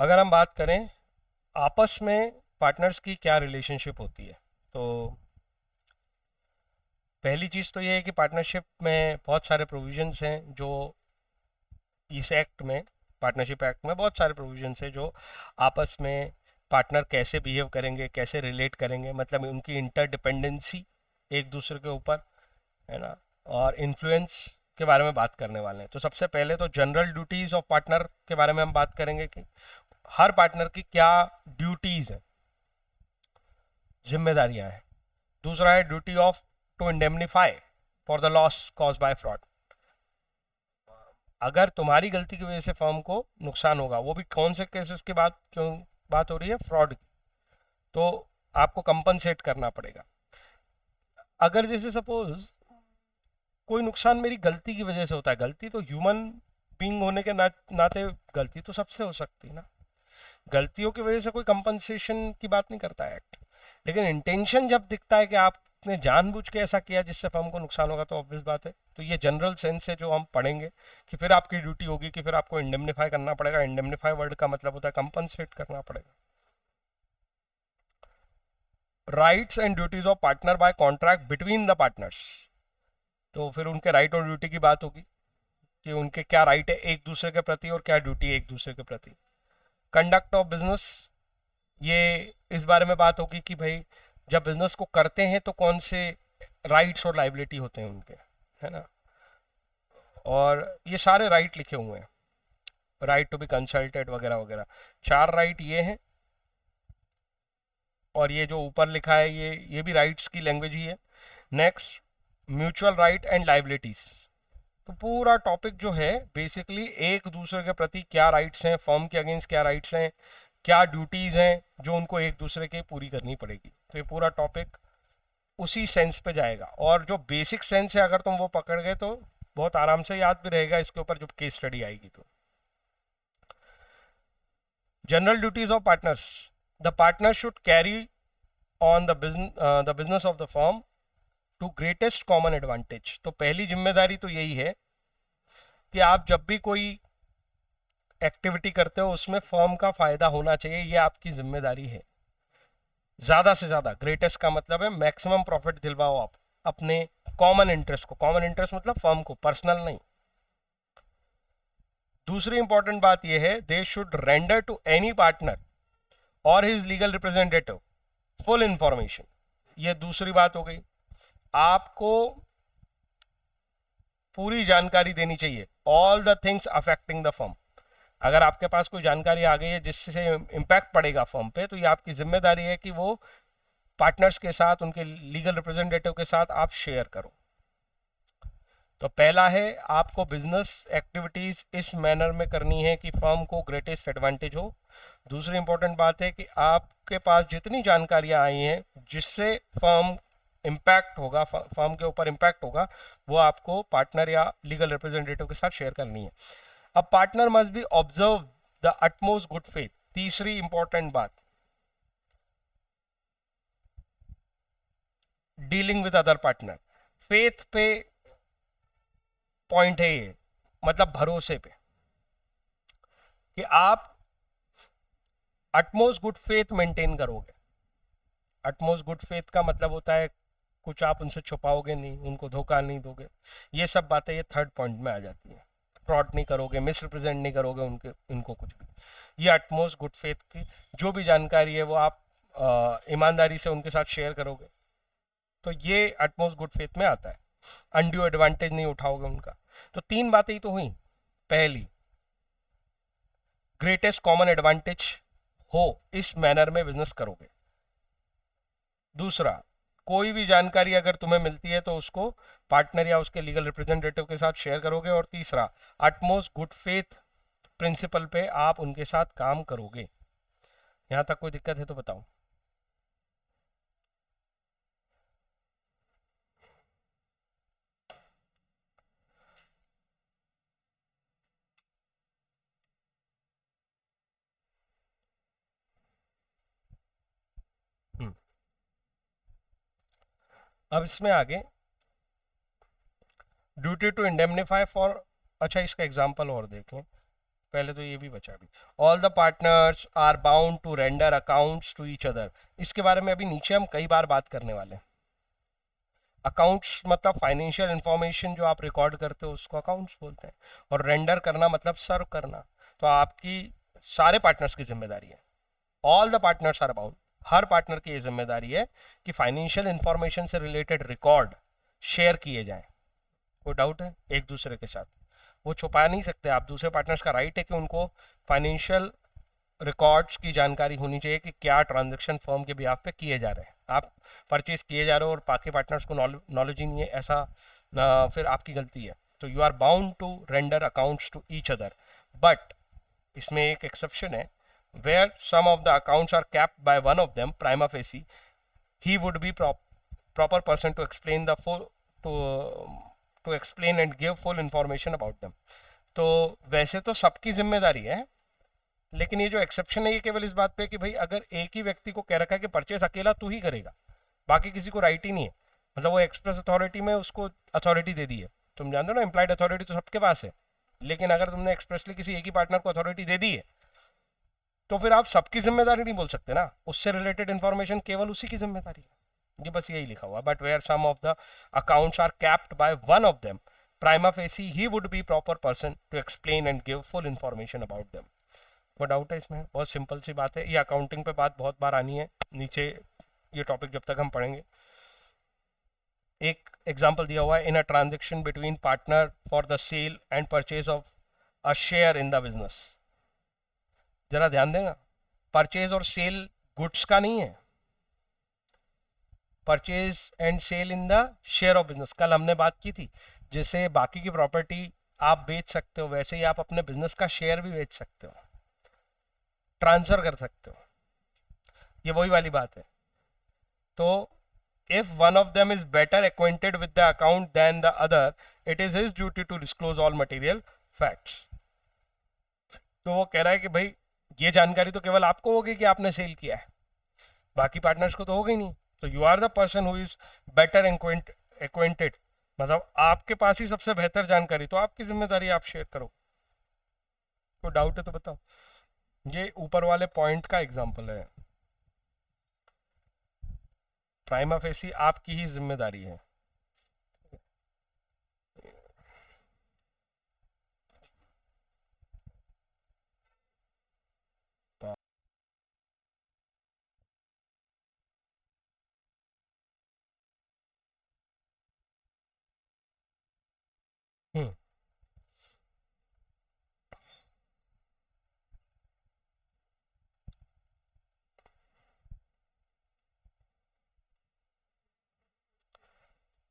अगर हम बात करें आपस में पार्टनर्स की क्या रिलेशनशिप होती है, तो पहली चीज़ तो ये है कि पार्टनरशिप में बहुत सारे प्रोविजंस हैं जो इस एक्ट में, पार्टनरशिप एक्ट में बहुत सारे प्रोविजंस हैं जो आपस में पार्टनर कैसे बिहेव करेंगे, कैसे रिलेट करेंगे, मतलब उनकी इंटरडिपेंडेंसी एक दूसरे के ऊपर, है ना, और इन्फ्लुएंस के बारे में बात करने वाले हैं। तो सबसे पहले तो जनरल ड्यूटीज ऑफ पार्टनर के बारे में हम बात करेंगे कि हर पार्टनर की क्या ड्यूटीज हैं, जिम्मेदारियां हैं। दूसरा है duty of to indemnify for the loss cause by fraud. अगर तुम्हारी गलती की वजह से फर्म को नुकसान होगा, वो भी कौन से केसेस की बात क्यों बात हो रही है, फ्रॉड की, तो आपको कंपनसेट करना पड़ेगा। अगर जैसे सपोज कोई नुकसान मेरी गलती की वजह से होता है, गलती तो ह्यूमन बीइंग होने के नाते गलती तो सबसे हो सकती है ना, गलतियों की वजह से कोई कंपनसेशन की बात नहीं करता है एक्ट। लेकिन इंटेंशन जब दिखता है कि आपने जानबूझ के ऐसा किया जिससे फर्म को नुकसान होगा, तो ऑब्वियस बात है, तो ये जनरल सेंस है जो हम पढ़ेंगे कि फिर आपकी ड्यूटी होगी कि फिर आपको इंडेमनीफाई करना पड़ेगा। इंडेमनीफाई वर्ड का मतलब होता है कंपनसेट करना पड़ेगा। Rights and duties of partner by contract between the partners, तो फिर उनके राइट और ड्यूटी की बात होगी कि उनके क्या राइट है एक दूसरे के प्रति और क्या ड्यूटी है एक दूसरे के प्रति। कंडक्ट ऑफ बिजनेस, ये इस बारे में बात होगी कि भाई जब बिजनेस को करते हैं तो कौन से राइट्स और लाइबिलिटी होते हैं उनके, है ना, और ये सारे राइट लिखे हुए हैं, राइट टू बी कंसल्टेड वगैरह वगैरह, चार राइट ये हैं। और ये जो ऊपर लिखा है ये भी राइट्स की लैंग्वेज ही है। Next, mutual right and liabilities. तो पूरा टॉपिक जो है बेसिकली एक दूसरे के प्रति क्या राइट्स हैं, फर्म के अगेंस्ट क्या राइट्स हैं, क्या ड्यूटीज हैं जो उनको एक दूसरे के पूरी करनी पड़ेगी। तो ये पूरा टॉपिक उसी सेंस पे जाएगा, और जो बेसिक सेंस है अगर तुम वो पकड़ गए तो बहुत आराम से याद भी रहेगा इसके ऊपर जब केस स्टडी आएगी। तो general duties of partners, the partner should carry on the business of the firm to greatest common advantage. तो पहली जिम्मेदारी तो यही है कि आप जब भी कोई एक्टिविटी करते हो उसमें फर्म का फायदा होना चाहिए, ये आपकी जिम्मेदारी है। ज्यादा से ज्यादा, ग्रेटेस्ट का मतलब है मैक्सिमम प्रॉफिट दिलवाओ आप अपने कॉमन इंटरेस्ट को, कॉमन इंटरेस्ट मतलब फर्म को, पर्सनल नहीं। दूसरी इंपॉर्टेंट बात यह है, they should render to any partner और his legal representative full information. ये दूसरी बात हो गई, आपको पूरी जानकारी देनी चाहिए, all the things affecting the firm. अगर आपके पास कोई जानकारी आ गई है जिससे इम्पैक्ट पड़ेगा फर्म पे, तो ये आपकी जिम्मेदारी है कि वो पार्टनर्स के साथ, उनके लीगल रिप्रेजेंटेटिव के साथ आप शेयर करो। तो पहला है, आपको बिजनेस एक्टिविटीज इस मैनर में करनी है कि फर्म को ग्रेटेस्ट एडवांटेज हो। दूसरी इंपॉर्टेंट बात है कि आपके पास जितनी जानकारियां आई हैं जिससे फर्म इम्पैक्ट होगा, फर्म के ऊपर इम्पैक्ट होगा, वो आपको पार्टनर या लीगल रिप्रेजेंटेटिव के साथ शेयर करनी है। अब partner must B observe the utmost good faith. तीसरी इंपॉर्टेंट बात, dealing with other partner, faith पे पॉइंट है ये, मतलब भरोसे पे, कि आप अटमोस्ट गुड फेथ मेंटेन करोगे। अटमोस्ट गुड फेथ का मतलब होता है कुछ आप उनसे छुपाओगे नहीं, उनको धोखा नहीं दोगे, ये सब बातें ये थर्ड पॉइंट में आ जाती है। फ्रॉड नहीं करोगे, मिस रिप्रेजेंट नहीं करोगे उनके, उनको कुछ भी। ये अटमोस्ट गुड फेथ की जो भी जानकारी है वो आप ईमानदारी से उनके साथ शेयर करोगे, तो ये अटमोस्ट गुड फेथ में आता है। अनड्यू एडवांटेज नहीं उठाओगे उनका। तो तीन बातें ही तो हुई। पहली, ग्रेटेस्ट कॉमन एडवांटेज हो इस मैनर में बिजनेस करोगे। दूसरा, कोई भी जानकारी अगर तुम्हें मिलती है तो उसको पार्टनर या उसके लीगल रिप्रेजेंटेटिव के साथ शेयर करोगे। और तीसरा, अटमोस्ट गुड फेथ प्रिंसिपल पे आप उनके साथ काम करोगे। यहां तक कोई दिक्कत है तो बताओ। हम्म, अब इसमें आगे ड्यूटी टू इंडेमनीफाई फॉर, अच्छा इसका एग्जांपल और देखें। पहले तो ये भी बचा भी, all the partners are bound to render accounts to each other. इसके बारे में अभी नीचे हम कई बार बात करने वाले हैं। अकाउंट्स मतलब फाइनेंशियल इंफॉर्मेशन जो आप रिकॉर्ड करते हो उसको अकाउंट्स बोलते हैं, और रेंडर करना मतलब सर्व करना। तो आपकी सारे पार्टनर्स की जिम्मेदारी है, all the partners are bound, हर पार्टनर की ये जिम्मेदारी है कि फाइनेंशियल इंफॉर्मेशन से रिलेटेड रिकॉर्ड शेयर किए जाएं। कोई डाउट है? एक दूसरे के साथ वो छुपा नहीं सकते आप, दूसरे पार्टनर्स का राइट है कि उनको फाइनेंशियल रिकॉर्ड्स की जानकारी होनी चाहिए कि क्या ट्रांजैक्शन फर्म के बिहाफ पे किए जा रहे हैं। आप परचेज किए जा रहे हो और बाकी पार्टनर्स को नॉलेज ही नहीं है, ऐसा फिर आपकी गलती है। तो you are bound to render accounts to each other, but इसमें एक एक्सेप्शन है, where some of the accounts are kept by one of them prima facie, he would be proper person to explain the full to to explain and give full information about them। तो वैसे तो सबकी जिम्मेदारी है, लेकिन ये जो exception है ये केवल इस बात पे कि भाई अगर एक ही व्यक्ति को कह रखा है कि परचेस अकेला तू ही करेगा, बाकी किसी को राइट ही नहीं है, मतलब वो एक्सप्रेस अथॉरिटी में उसको अथॉरिटी दे दी है। तुम जानते हो ना, इम्प्लाइड अथॉरिटी तो सबके पास है, लेकिन अगर तुमने एक्सप्रेसली किसी एक ही पार्टनर को अथॉरिटी दे दी है तो फिर आप सबकी जिम्मेदारी नहीं बोल सकते ना, उससे रिलेटेड इंफॉर्मेशन केवल उसी की जिम्मेदारी है। ये बस यही लिखा हुआ, but where some of the accounts are kept by one of them prima facie he would be proper person to explain and give full information about them. कोई डाउट है इसमें? बहुत सिंपल सी बात है, ये अकाउंटिंग पे बात बहुत बार आनी है नीचे, ये टॉपिक जब तक हम पढ़ेंगे। एक एग्जांपल दिया हुआ है, in a transaction between partner for the sale and purchase of a share in the business. जरा ध्यान देना, परचेज और सेल गुड्स का नहीं है, purchase and sale in the share of business. कल हमने बात की थी, जैसे बाकी की प्रॉपर्टी आप बेच सकते हो वैसे ही आप अपने बिजनेस का शेयर भी बेच सकते हो, ट्रांसफर कर सकते हो, ये वही वाली बात है। तो if one of them is better acquainted with the account than the other, it is his duty to disclose all material facts। तो वो कह रहा है कि भाई ये जानकारी तो केवल आपको होगी कि आपने सेल किया है, बाकी पार्टनर्स को तो होगी नहीं। तो you are the person who is better acquainted, मतलब आपके पास ही सबसे बेहतर जानकारी, तो आपकी जिम्मेदारी आप शेयर करो। कोई डाउट है तो बताओ। ये ऊपर वाले पॉइंट का एग्जांपल है, प्राइमा फेसी आपकी ही जिम्मेदारी है। हम्म,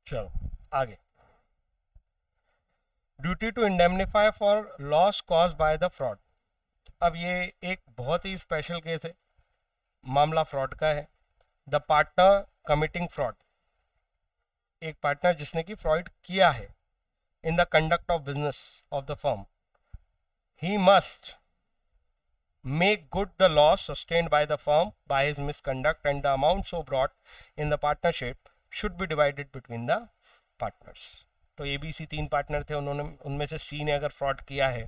चलो आगे। Duty to indemnify for loss cause by the fraud. अब ये एक बहुत ही स्पेशल केस है, मामला फ्रॉड का है। द पार्टनर कमिटिंग फ्रॉड, एक पार्टनर जिसने कि फ्रॉड किया है इन the conduct of business of the firm, he must make good the loss sustained by the firm by his misconduct, and the amount so brought in the partnership should be divided between the partners। तो A B C तीन partner थे, उन्होंने उनमें से सी ने अगर fraud किया है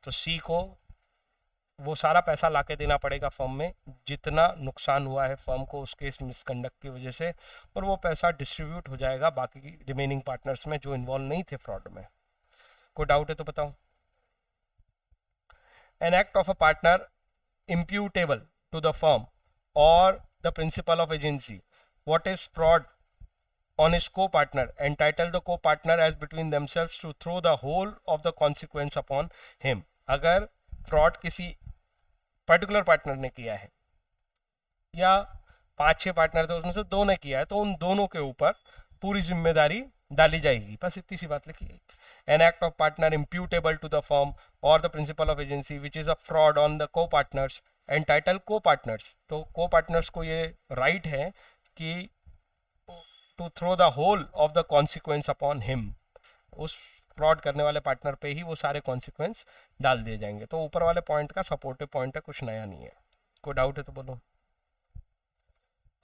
तो सी को वो सारा पैसा लाके देना पड़ेगा फर्म में, जितना नुकसान हुआ है फर्म को उसके इस मिसकंडक्ट की वजह से, और वो पैसा डिस्ट्रीब्यूट हो जाएगा बाकी रिमेनिंग पार्टनर्स में जो इन्वॉल्व नहीं थे फ्रॉड में। कोई डाउट है तो बताओ। An act of a partner imputable to the firm or the principal of agency, what is fraud on his co-partner, entitle the co-partner as between themselves to throw the whole of the consequence upon him। अगर fraud किसी particular partner ने किया है या 5-6 partner थे उसमें से 2 ने किया है, तो उन दोनों के ऊपर पूरी जिम्मेदारी डाली जाएगी, बस इतनी सी बात लिखी गई। An act of partner imputable to the firm or the principal of agency which is a fraud on the co-partners, entitle co-partners, तो co-partners को ये right है कि to throw the whole of the consequence upon him, उस fraud करने वाले partner पे ही वो सारे कॉन्सिक्वेंस डाल दिए जाएंगे। तो ऊपर वाले पॉइंट का सपोर्टिव पॉइंट है, कुछ नया नहीं है। कोई डाउट है तो बोलो।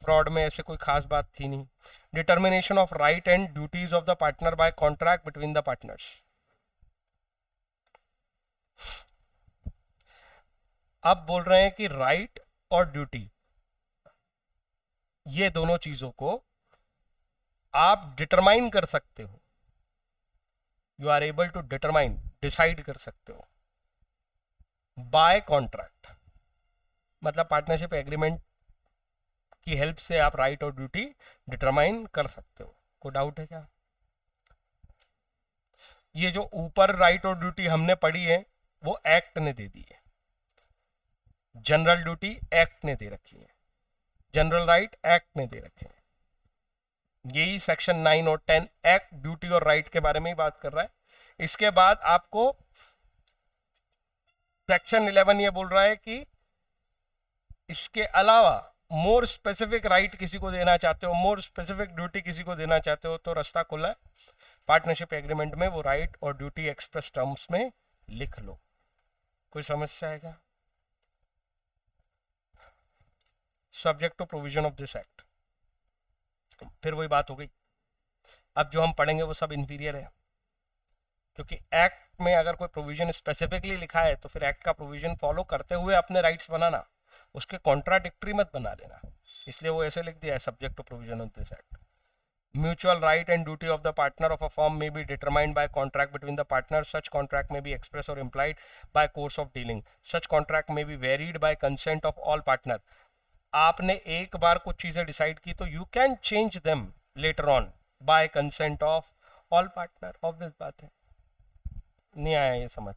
फ्रॉड में ऐसे कोई खास बात थी नहीं। Determination of right and duties of the partner by contract between the partners. अब बोल रहे हैं कि राइट और ड्यूटी, ये दोनों चीजों को आप डिटरमाइन कर सकते हो, you are able to determine, decide कर सकते हो बाय कॉन्ट्रैक्ट। मतलब पार्टनरशिप एग्रीमेंट की हेल्प से आप राइट और ड्यूटी डिटरमाइन कर सकते हो। कोई डाउट है क्या? ये जो ऊपर राइट और ड्यूटी हमने पढ़ी है वो एक्ट ने दे दी है, जनरल ड्यूटी एक्ट ने दे रखी है, जनरल राइट एक्ट ने दे रखे हैं। यही सेक्शन 9 और 10 एक्ट ड्यूटी और राइट के बारे में ही बात कर रहा है। इसके बाद आपको सेक्शन 11 ये बोल रहा है कि इसके अलावा मोर स्पेसिफिक राइट किसी को देना चाहते हो, मोर स्पेसिफिक ड्यूटी किसी को देना चाहते हो, तो रास्ता खुला है, पार्टनरशिप एग्रीमेंट में वो राइट और ड्यूटी एक्सप्रेस टर्म्स में लिख लो। कोई समस्या है क्या? Subject to provision of this act. फिर वही बात हो गई, अब जो हम पढ़ेंगे वो सब इंफीरियर है, क्योंकि एक्ट में अगर कोई प्रोविजन स्पेसिफिकली लिखा है तो फिर एक्ट का प्रोविजन फॉलो करते हुए अपने राइट्स बनाना, उसके कॉन्ट्राडिक्टरी मत बना देना। इसलिए वो ऐसे लिख दिया है, subject to provision of this act. Mutual right and duty of the partner of a firm may be determined by contract between the partners. Such contract may be express or implied by course of dealing. Such contract may be varied by consent of all partner. आपने एक बार कुछ चीजें decide की तो you can change them later on by consent of all partner. Obvious बात है, नहीं आया ये समझ?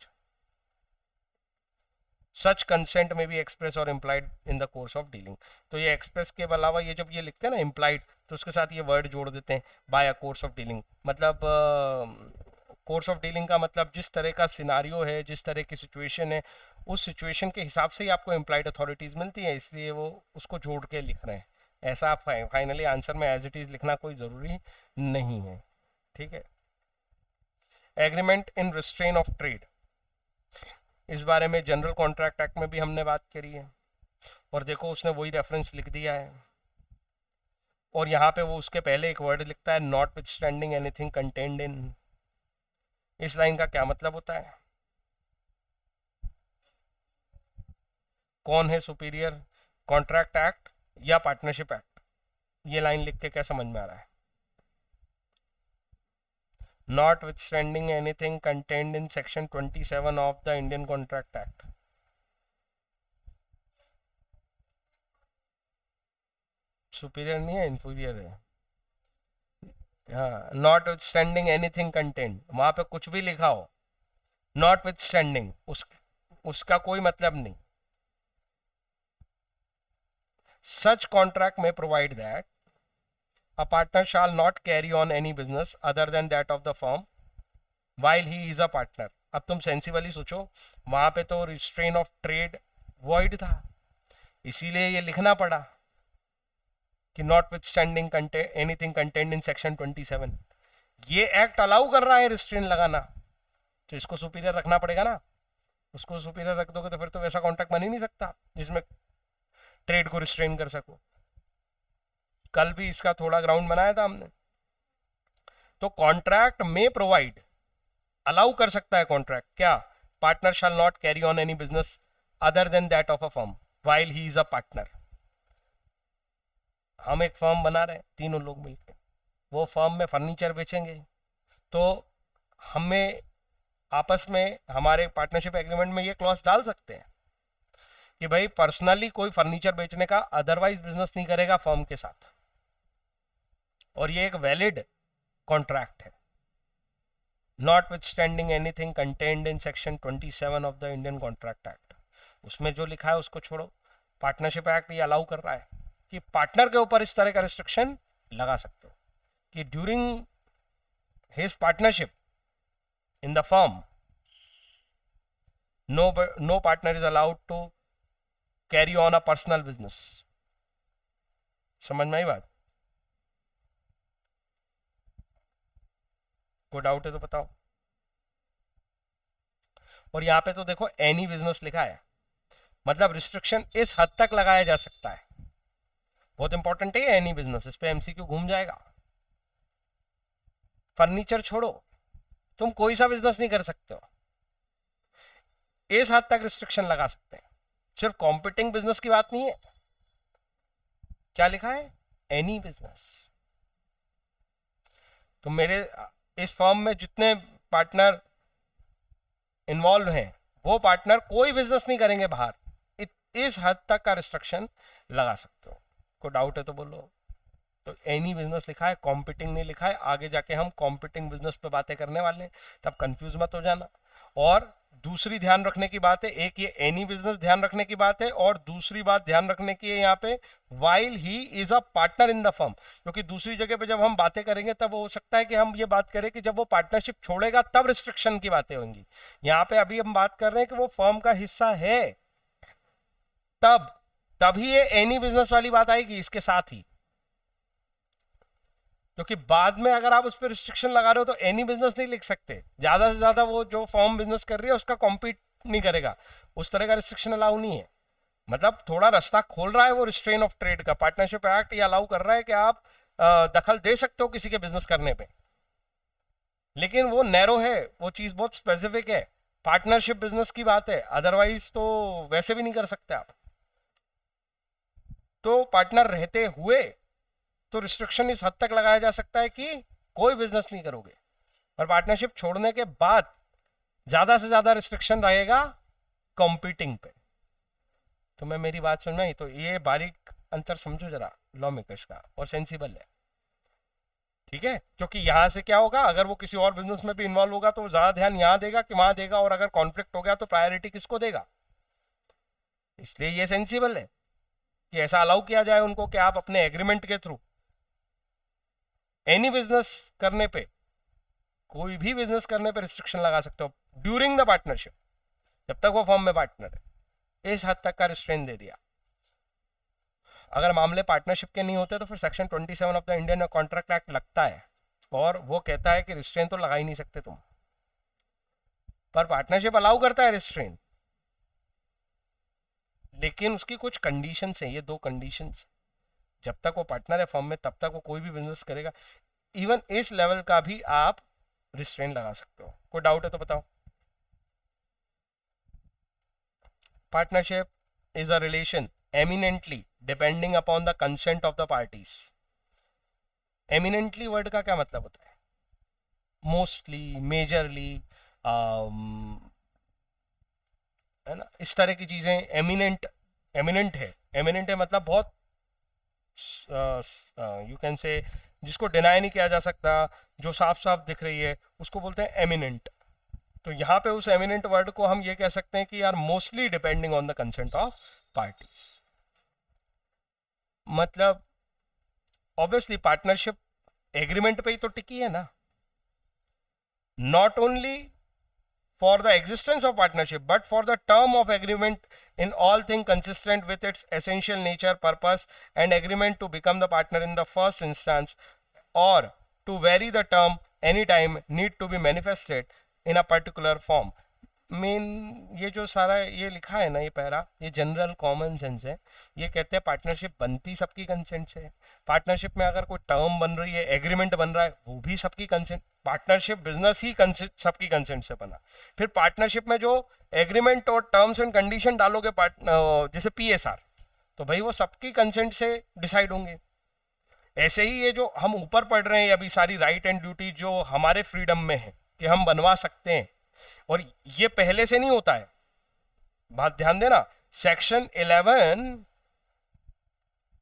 सच कंसेंट में भी एक्सप्रेस और implied in the course of dealing. तो ये एक्सप्रेस के अलावा ये जब ये लिखते हैं ना इम्प्लाइड, तो उसके साथ ये वर्ड जोड़ देते हैं by a course of dealing. मतलब कोर्स ऑफ डीलिंग का मतलब जिस तरह का सिनारियो है, जिस तरह की सिचुएशन है, उस सिचुएशन के हिसाब से ही आपको इम्प्लाइड अथॉरिटीज़ मिलती है, इसलिए वो उसको जोड़ के लिख रहे हैं। ऐसा फाइनली आंसर में एज इट इज़ लिखना कोई ज़रूरी नहीं है, ठीक है। Agreement in restrain of trade, इस बारे में जनरल कॉन्ट्रैक्ट एक्ट में भी हमने बात करी है, और देखो उसने वही रेफरेंस लिख दिया है, और यहाँ पे वो उसके पहले एक वर्ड लिखता है not with standing anything contained in. इस लाइन का क्या मतलब होता है? कौन है सुपीरियर, कॉन्ट्रैक्ट एक्ट या पार्टनरशिप एक्ट? ये लाइन लिख के क्या समझ में आ रहा है? Not with standing anything contained in section 27 of the Indian contract act. Superior नहीं है, इंफीरियर है। हाँ, not with standing anything content, वहां पे कुछ भी लिखा हो, नॉट विथ स्टैंडिंग उसका कोई मतलब नहीं। सच कॉन्ट्रैक्ट में provide that a partner shall not carry on any business other than that of the firm while he is a partner। अब तुम सेंसिबली सोचो, वहां पे तो रिस्ट्रेन ऑफ ट्रेड वॉइड था, इसीलिए ये लिखना पड़ा कि not with standing anything content in section 27। ये एक्ट अलाउ कर रहा है रिस्ट्रेन लगाना, तो इसको सुपीरियर रखना पड़ेगा ना। उसको सुपीरियर रख दोगे तो फिर तो वैसा कॉन्ट्रैक्ट बन ही नहीं सकता जिसमें ट्रेड को रिस्ट्रेन कर सको। कल भी इसका थोड़ा ग्राउंड बनाया था हमने। तो कॉन्ट्रैक्ट में प्रोवाइड, अलाउ कर सकता है कॉन्ट्रैक्ट क्या, partner shall not carry on any business other than that of a firm while he is a partner. हम एक फर्म बना रहे हैं तीनों लोग मिलकर, वो फर्म में फर्नीचर बेचेंगे, तो हमें आपस में हमारे पार्टनरशिप एग्रीमेंट में ये क्लॉज डाल सकते हैं कि भाई पर्सनली कोई फर्नीचर बेचने का अदरवाइज बिजनेस नहीं करेगा फर्म के साथ, और ये एक वैलिड कॉन्ट्रैक्ट है। Not with standing anything contained in section 27 of the Indian contract act, उसमें जो लिखा है उसको छोड़ो। पार्टनरशिप एक्ट ये अलाउ कर रहा है कि पार्टनर के ऊपर इस तरह का रिस्ट्रिक्शन लगा सकते हो कि during his partnership in the firm no partner is allowed to carry on a personal business। समझ में आई बात? कोई डाउट है तो बताओ। और यहां पे तो देखो एनी बिजनेस लिखा है, मतलब रिस्ट्रिक्शन इस हद तक लगाया जा सकता है। बहुत इंपॉर्टेंट है एनी बिजनेस, इस पे एमसीक्यू घूम जाएगा। फर्नीचर छोड़ो, तुम कोई सा बिजनेस नहीं कर सकते हो, इस हद तक रिस्ट्रिक्शन लगा सकते हैं। सिर्फ कॉम्पिटिंग बिजनेस की बात नहीं है, क्या लिखा है, एनी बिजनेस। तो मेरे इस फर्म में जितने पार्टनर इन्वॉल्व हैं वो पार्टनर कोई बिजनेस नहीं करेंगे बाहर, इस हद तक का रिस्ट्रिक्शन लगा सकते हो। कोई डाउट है तो बोलो। तो एनी बिजनेस लिखा है, कॉम्पिटिंग नहीं लिखा है। आगे जाके हम कॉम्पिटिंग बिजनेस पे बातें करने वाले हैं, तब कंफ्यूज मत हो जाना। और दूसरी ध्यान रखने की बात है, एक ये एनी बिजनेस ध्यान रखने की बात है, और दूसरी बात ध्यान रखने की है यहाँ पे, while he is a partner in the firm. क्योंकि दूसरी जगह पे जब हम बातें करेंगे तब हो सकता है कि हम ये बात करें कि जब वो पार्टनरशिप छोड़ेगा तब रिस्ट्रिक्शन की बातें होंगी। यहाँ पे अभी हम बात कर रहे हैं कि वो फर्म का हिस्सा है, तब तभी ये एनी बिजनेस वाली बात आएगी इसके साथ ही। क्योंकि बाद में अगर आप उस पर रिस्ट्रिक्शन लगा रहे हो तो एनी बिजनेस नहीं लिख सकते, ज्यादा से ज्यादा वो जो फर्म बिजनेस कर रही है उसका कॉम्पीट नहीं करेगा, उस तरह का रिस्ट्रिक्शन अलाउ नहीं है। मतलब थोड़ा रास्ता खोल रहा है वो रिस्ट्रेन ऑफ ट्रेड का, पार्टनरशिप एक्ट ये अलाउ कर रहा है कि आप दखल दे सकते हो किसी के बिजनेस करने पे, लेकिन वो नैरो है, वो चीज बहुत स्पेसिफिक है, पार्टनरशिप बिजनेस की बात है, अदरवाइज तो वैसे भी नहीं कर सकते आप। तो पार्टनर रहते हुए तो रिस्ट्रिक्शन इस हद तक लगाया जा सकता है कि कोई बिजनेस नहीं करोगे, और पार्टनरशिप छोड़ने के बाद ज्यादा से ज्यादा रिस्ट्रिक्शन रहेगा कॉम्पिटिंग पे। तो मैं मेरी बात समझ में आई? तो ये बारीक अंतर समझो जरा लॉ मेकर्स का, और सेंसिबल है, ठीक है। क्योंकि यहां से क्या होगा, अगर वो किसी और बिजनेस में भी इन्वॉल्व होगा तो ज्यादा ध्यान यहां देगा कि वहां देगा, और अगर कॉन्फ्लिक्ट हो गया तो प्रायोरिटी किसको देगा। इसलिए ये सेंसिबल है कि ऐसा अलाउ किया जाए उनको कि आप अपने एग्रीमेंट के थ्रू एनी बिजनेस करने पे, कोई भी बिजनेस करने पे रिस्ट्रिक्शन लगा सकते हो ड्यूरिंग द पार्टनरशिप, जब तक वो फर्म में पार्टनर है। इस हद तक का रिस्ट्रेन दे दिया। अगर मामले पार्टनरशिप के नहीं होते तो फिर section 27 of the Indian contract act लगता है, और वो कहता है कि रिस्ट्रेन तो लगा ही नहीं सकते तुम, पर पार्टनरशिप अलाउ करता है रिस्ट्रेन, लेकिन उसकी कुछ कंडीशंस हैं। ये दो कंडीशंस, जब तक वो पार्टनर है फर्म में तब तक वो कोई भी बिजनेस करेगा, इवन इस लेवल का भी आप रिस्ट्रेन लगा सकते हो। कोई डाउट है तो बताओ। Partnership is a relation eminently depending upon the consent of the parties. Eminently word का क्या मतलब होता है? मोस्टली, मेजरली, है ना, इस तरह की चीजें एमिनेंट, एमिनेंट है। एमिनेंट है मतलब बहुत, यू कैन से, जिसको डिनाई नहीं किया जा सकता, जो साफ साफ दिख रही है, उसको बोलते हैं एमिनेंट। तो यहाँ पे उस एमिनेंट वर्ड को हम ये कह सकते हैं कि यार mostly depending on the consent of parties. मतलब ऑब्वियसली पार्टनरशिप एग्रीमेंट पे ही तो टिकी है ना, not only for the existence of partnership but for the term of agreement in all things consistent with its essential nature, purpose and agreement to become the partner in the first instance, or to vary the term anytime need to be manifested in a particular form। Main ये जो सारा ये लिखा है ना, ये para, ये general common sense है। ये कहते हैं पार्टनरशिप बनती सबकी कंसेंट से है। पार्टनरशिप में अगर कोई टर्म बन रही है, एग्रीमेंट बन रहा है, वो भी सबकी कंसेंट, पार्टनरशिप बिजनेस ही सबकी कंसेंट से बना। फिर पार्टनरशिप में जो एग्रीमेंट और टर्म्स एंड कंडीशन डालोगे जैसे PSR, तो भाई वो सबकी कंसेंट से डिसाइड होंगे। ऐसे ही ये जो हम ऊपर पढ़ रहे हैं अभी सारी राइट एंड ड्यूटी जो हमारे फ्रीडम में है कि हम बनवा सकते हैं, और ये पहले से नहीं होता है, बात ध्यान देना। सेक्शन 11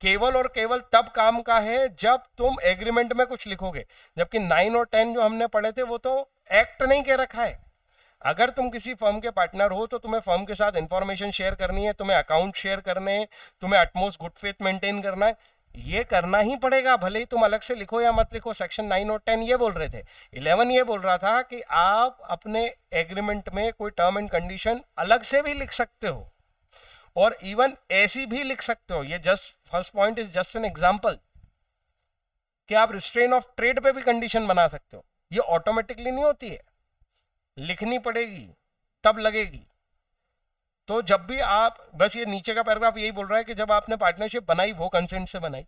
केवल और केवल तब काम का है जब तुम एग्रीमेंट में कुछ लिखोगे, जबकि 9 और 10 जो हमने पढ़े थे वो तो एक्ट नहीं कह रखा है। अगर तुम किसी फर्म के पार्टनर हो तो तुम्हें फर्म के साथ इंफॉर्मेशन शेयर करनी है, तुम्हें अकाउंट शेयर करने हैं, तुम्हें अटमोस्ट गुड फेथ मेंटेन करना है, ये करना ही पड़ेगा, भले ही तुम अलग से लिखो या मत लिखो। सेक्शन 9 और 10 ये बोल रहे थे। 11 ये बोल रहा था कि आप अपने एग्रीमेंट में कोई टर्म एंड कंडीशन अलग से भी लिख सकते हो, और इवन ऐसी भी लिख सकते हो। ये just first point is just an example कि आप रिस्ट्रेन ऑफ ट्रेड पे भी कंडीशन बना सकते हो। ये ऑटोमेटिकली नहीं होती है, लिखनी पड़ेगी तब लगेगी। तो जब भी आप, बस ये नीचे का पैराग्राफ यही बोल रहा है कि जब आपने पार्टनरशिप बनाई वो कंसेंट से बनाई,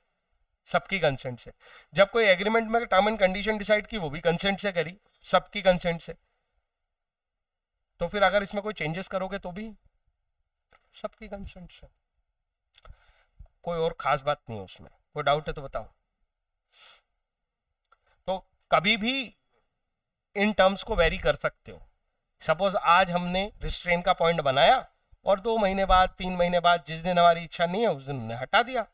सबकी कंसेंट से। जब कोई एग्रीमेंट में टर्म एंड कंडीशन डिसाइड की वो भी कंसेंट से करी, सबकी कंसेंट से। तो फिर अगर इसमें कोई चेंजेस करोगे तो भी सबकी कंसेंट से, कोई और खास बात नहीं है उसमें। कोई डाउट है तो बताओ। तो कभी भी इन टर्म्स को वेरी कर सकते हो। सपोज आज हमने रिस्ट्रेन का पॉइंट बनाया और 2 महीने बाद 3 महीने बाद जिस दिन हमारी इच्छा नहीं है उस दिन हमने हटा दिया।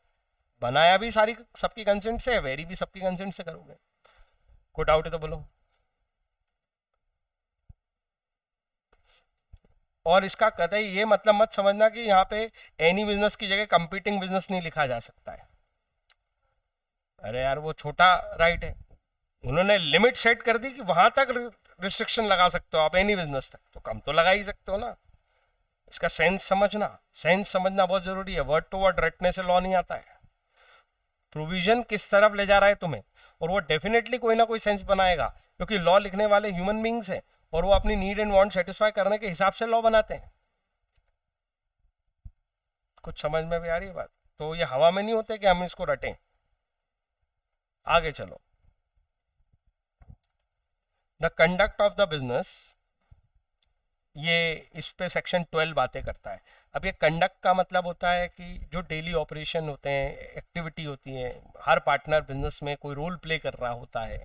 बनाया भी सारी सबकी कंसेंट से, वेरी भी सबकी कंसेंट से करोगे। कोई डाउट है तो बोलो। और इसका कतई ये मतलब मत समझना कि यहाँ पे एनी बिजनेस की जगह कंपीटिंग बिजनेस नहीं लिखा जा सकता है। अरे यार वो छोटा राइट है, उन्होंने लिमिट सेट कर दी कि वहां तक रिस्ट्रिक्शन लगा सकते हो आप एनी बिजनेस तक, तो कम तो लगा ही सकते हो ना। इसका सेंस समझना बहुत जरूरी है। वर्ड टू वर्ड रटने से लॉ नहीं आता है। प्रोविजन किस तरफ ले जा रहा है तुम्हें, और वो डेफिनेटली कोई ना कोई सेंस बनाएगा, क्योंकि लॉ लिखने वाले ह्यूमन बींग्स हैं और वो अपनी नीड एंड वांट सेटिस्फाई करने के हिसाब से लॉ बनाते हैं। कुछ समझ में भी आ रही है बात? तो ये हवा में नहीं होते कि हम इसको रटें। आगे चलो। The conduct of the business, ये इस पे सेक्शन 12 बातें करता है। अब ये कंडक्ट का मतलब होता है कि जो डेली ऑपरेशन होते हैं, एक्टिविटी होती है, हर पार्टनर बिजनेस में कोई रोल प्ले कर रहा होता है,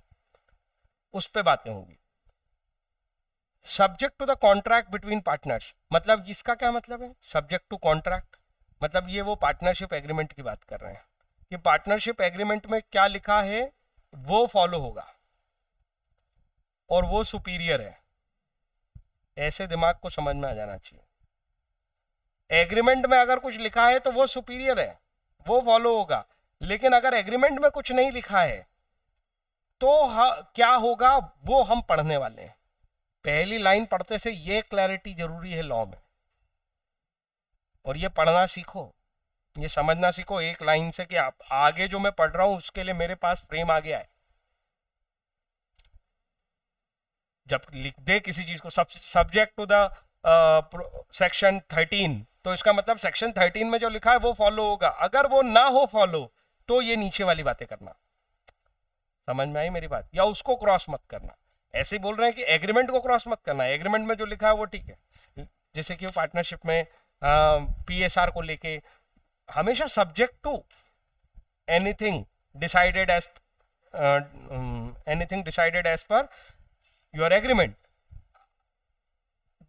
उस पे बातें होंगी। Subject to the contract between partners, मतलब इसका क्या मतलब है? सब्जेक्ट टू कॉन्ट्रैक्ट मतलब ये वो पार्टनरशिप एग्रीमेंट की बात कर रहे हैं कि पार्टनरशिप एग्रीमेंट में क्या लिखा है वो फॉलो होगा और वो सुपीरियर है। ऐसे दिमाग को समझ में आ जाना चाहिए। एग्रीमेंट में अगर कुछ लिखा है तो वो सुपीरियर है, वो फॉलो होगा। लेकिन अगर एग्रीमेंट में कुछ नहीं लिखा है तो क्या होगा वो हम पढ़ने वाले हैं। पहली लाइन पढ़ते से ये क्लैरिटी जरूरी है लॉ में, और ये पढ़ना सीखो, ये समझना सीखो एक लाइन से कि आप आगे जो मैं पढ़ रहा हूं उसके लिए मेरे पास फ्रेम आ गया है। जब लिख दे किसी चीज को सब्जेक्ट टू द सेक्शन 13, तो इसका मतलब सेक्शन 13 में जो लिखा है वो फॉलो होगा। अगर वो ना हो फॉलो तो ये नीचे वाली बातें करना। समझ में आई मेरी बात? या उसको क्रॉस मत करना। ऐसे बोल रहे हैं कि एग्रीमेंट को क्रॉस मत करना, एग्रीमेंट में जो लिखा है वो ठीक है। जैसे कि पार्टनरशिप में PSR को लेके हमेशा subject to anything decided as per your agreement,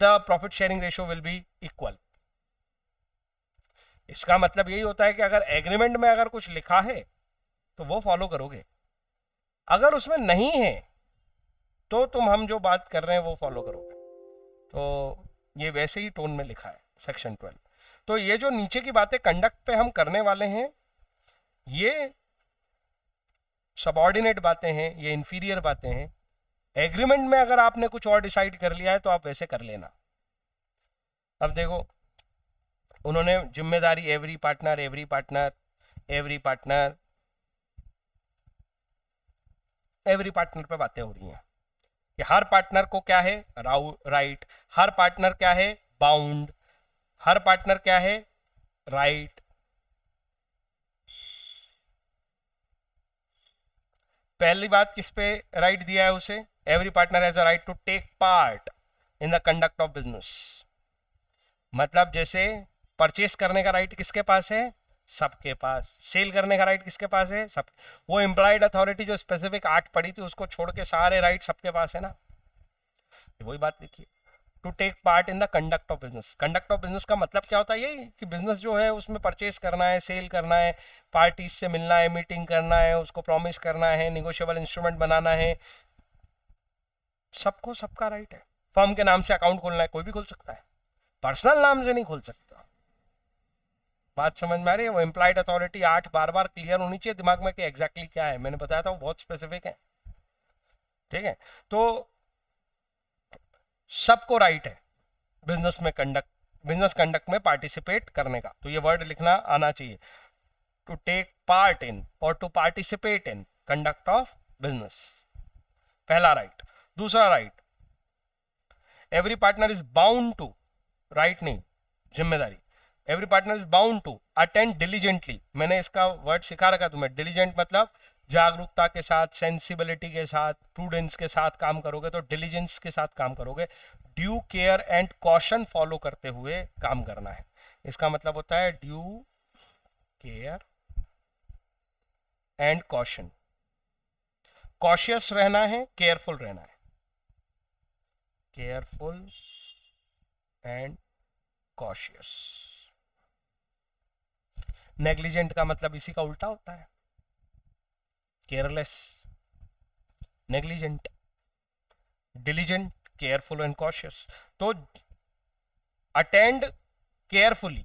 the profit sharing ratio will be equal। इसका मतलब यही होता है कि अगर एग्रीमेंट में अगर कुछ लिखा है तो वो फॉलो करोगे, अगर उसमें नहीं है तो तुम हम जो बात कर रहे हैं वो फॉलो करोगे। तो ये वैसे ही टोन में लिखा है सेक्शन 12। तो ये जो नीचे की बातें कंडक्ट पे हम करने वाले हैं, ये सबऑर्डिनेट बातें हैं, ये इंफीरियर बातें हैं। एग्रीमेंट में अगर आपने कुछ और डिसाइड कर लिया है तो आप वैसे कर लेना। अब देखो, उन्होंने जिम्मेदारी every partner every partner every partner every partner पे बातें हो रही हैं कि हर पार्टनर को क्या है राइट, हर पार्टनर क्या है बाउंड, हर पार्टनर क्या है राइट। पहली बात किस पे राइट दिया है उसे? Every partner has a right to take part in the conduct of business. मतलब जैसे परचेस करने का राइट किसके पास है? सबके पास। सेल करने का राइट किसके पास है? सब। वो एम्प्लॉयड अथॉरिटी जो स्पेसिफिक 8 पड़ी थी उसको छोड़ के सारे राइट सबके पास है ना। वही बात लिखिए, to take part in the conduct of business. Conduct of business का मतलब क्या होता है? यही कि बिजनेस जो है उसमें परचेस करना है, सेल करना है, पार्टीज से मिलना है, मीटिंग करना है, उसको प्रॉमिस करना है, निगोशिएबल इंस्ट्रूमेंट बनाना है। सबको सबका राइट है। फर्म के नाम से अकाउंट खोलना है, कोई भी खोल सकता है, पर्सनल नाम से नहीं खोल सकता। बात समझ में आ रही है? वो एम्प्लॉयड अथॉरिटी 8 बार बार क्लियर होनी चाहिए दिमाग में कि एग्जैक्टली क्या है। मैंने बताया था वो बहुत स्पेसिफिक है, ठीक है। तो सबको राइट है बिजनेस कंडक्ट में पार्टिसिपेट करने का। तो ये वर्ड लिखना आना चाहिए, टू टेक पार्ट इन और to participate in conduct of business, पहला राइट। दूसरा right, every partner is bound to, right नहीं जिम्मेदारी, every partner is bound to attend diligently. मैंने इसका वर्ड सिखा रखा तुम्हें। डिलीजेंट मतलब जागरूकता के साथ, सेंसिबिलिटी के साथ, प्रूडेंस के साथ काम करोगे तो डिलीजेंस के साथ काम करोगे। Due care and caution follow करते हुए काम करना है। इसका मतलब होता है due care and caution. Cautious रहना है, केयरफुल रहना है, केयरफुल एंड कॉशियस। नेग्लिजेंट का मतलब इसी का उल्टा होता है, careless, negligent. Diligent, careful and cautious. तो attend carefully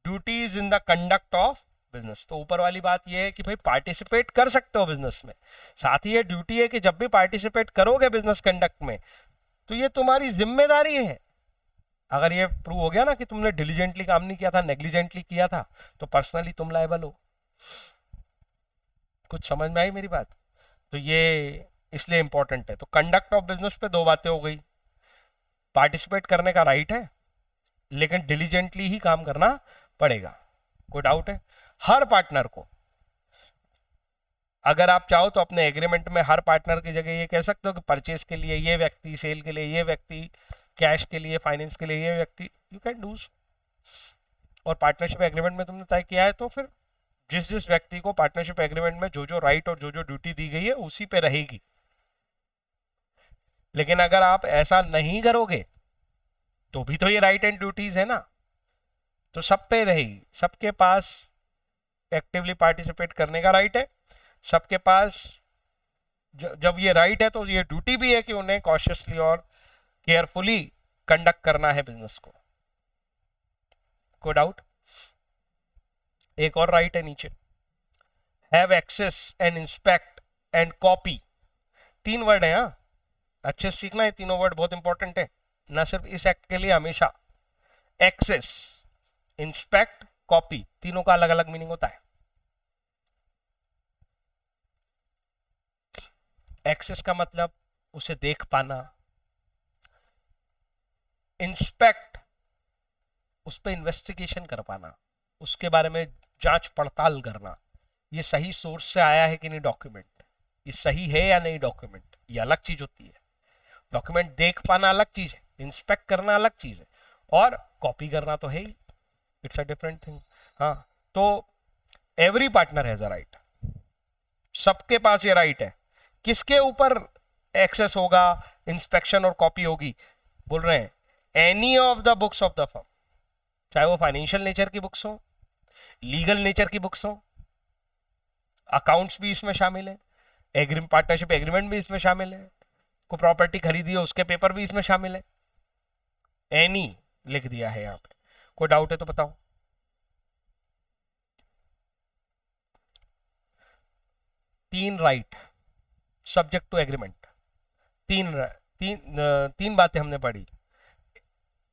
duties in the conduct of business. तो ऊपर वाली बात यह है कि भाई पार्टिसिपेट कर सकते हो बिजनेस में, साथ ही ये ड्यूटी है कि जब भी पार्टिसिपेट करोगे बिजनेस कंडक्ट में तो ये तुम्हारी जिम्मेदारी है। अगर ये प्रूव हो गया ना कि तुमने डिलीजेंटली काम नहीं किया था, नेग्लिजेंटली किया था, तो पर्सनली तुम लायबल हो। कुछ समझ में आई मेरी बात? तो ये इसलिए इंपॉर्टेंट है। तो कंडक्ट ऑफ बिजनेस पे दो बातें हो गई, पार्टिसिपेट करने का राइट है लेकिन डिलीजेंटली ही काम करना पड़ेगा। कोई डाउट है? हर पार्टनर को, अगर आप चाहो तो अपने एग्रीमेंट में हर पार्टनर की जगह ये कह सकते हो कि परचेज के लिए ये व्यक्ति, सेल के लिए ये व्यक्ति, कैश के लिए, फाइनेंस के लिए ये व्यक्ति, यू कैन डू। और पार्टनरशिप एग्रीमेंट में तुमने तय किया है तो फिर जिस जिस व्यक्ति को पार्टनरशिप एग्रीमेंट में जो जो राइट और जो जो ड्यूटी दी गई है उसी पे रहेगी। लेकिन अगर आप ऐसा नहीं करोगे तो भी तो ये राइट एंड ड्यूटीज है ना, तो सब पे रहेगी। सबके पास एक्टिवली पार्टिसिपेट करने का राइट है, सबके पास जब ये राइट है तो ये ड्यूटी भी है कि उन्हें कॉशियसली और केयरफुली कंडक्ट करना है बिजनेस को। कोई डाउट? एक और राइट है नीचे, have access and inspect and copy. तीन वर्ड है, हाँ, अच्छे से सीखना है, तीनों वर्ड बहुत इंपॉर्टेंट है, ना सिर्फ इस एक्ट के लिए, हमेशा। एक्सेस, इंस्पेक्ट, कॉपी, तीनों का अलग अलग मीनिंग होता है। एक्सेस का मतलब उसे देख पाना, इंस्पेक्ट उस पर इन्वेस्टिगेशन कर पाना, उसके बारे में जांच पड़ताल करना, ये सही सोर्स से आया है कि नहीं डॉक्यूमेंट, ये सही है या नहीं डॉक्यूमेंट, ये अलग चीज होती है। डॉक्यूमेंट देख पाना अलग चीज है, इंस्पेक्ट करना अलग चीज है, और कॉपी करना तो है ही, इट्स अ डिफरेंट थिंग। हाँ, तो every partner has a right, सबके पास ये राइट है। किसके ऊपर एक्सेस होगा, इंस्पेक्शन और कॉपी होगी? बोल रहे हैं any of the books of the firm, चाहे वो फाइनेंशियल नेचर की बुक्स हो, लीगल नेचर की बुक्स हो, अकाउंट्स भी इसमें शामिल है, पार्टनरशिप एग्रीमेंट भी इसमें शामिल है, को प्रॉपर्टी खरीदी हो उसके पेपर भी इसमें शामिल है। एनी लिख दिया है यहाँ पे। कोई डाउट है तो बताओ। तीन राइट सब्जेक्ट टू एग्रीमेंट, तीन तीन बातें हमने पढ़ी।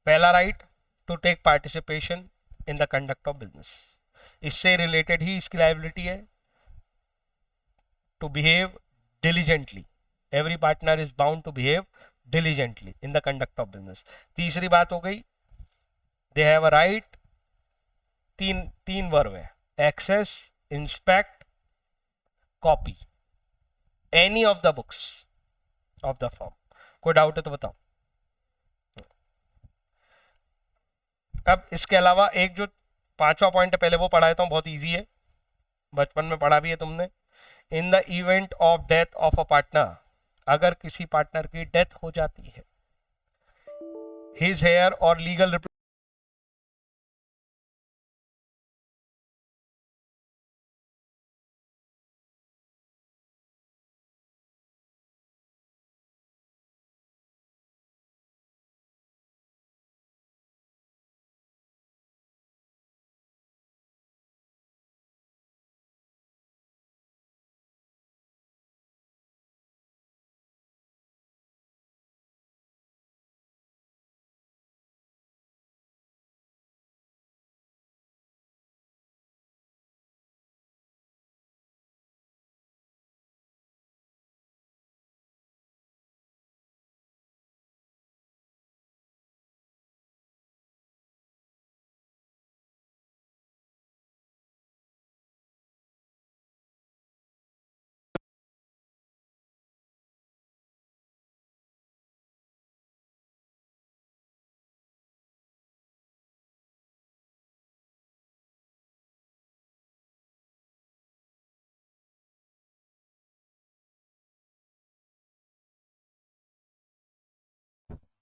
पहला right, to take participation in the conduct of business, इससे रिलेटेड ही इसकी लायबिलिटी है। To behave diligently, every partner is bound to behave diligently in the conduct of business. तीसरी बात हो गई, दे हैव अ राइट, तीन तीन वर्ब है, access, inspect, copy, any of the books of the firm. कोई doubt है तो बताओ। अब इसके अलावा एक जो पांचवा पॉइंट है, पहले वो पढ़ा देता हूँ, बहुत इजी है, बचपन में पढ़ा भी है तुमने। इन the event of death of a partner, अगर किसी पार्टनर की डेथ हो जाती है, हिज हेयर और legal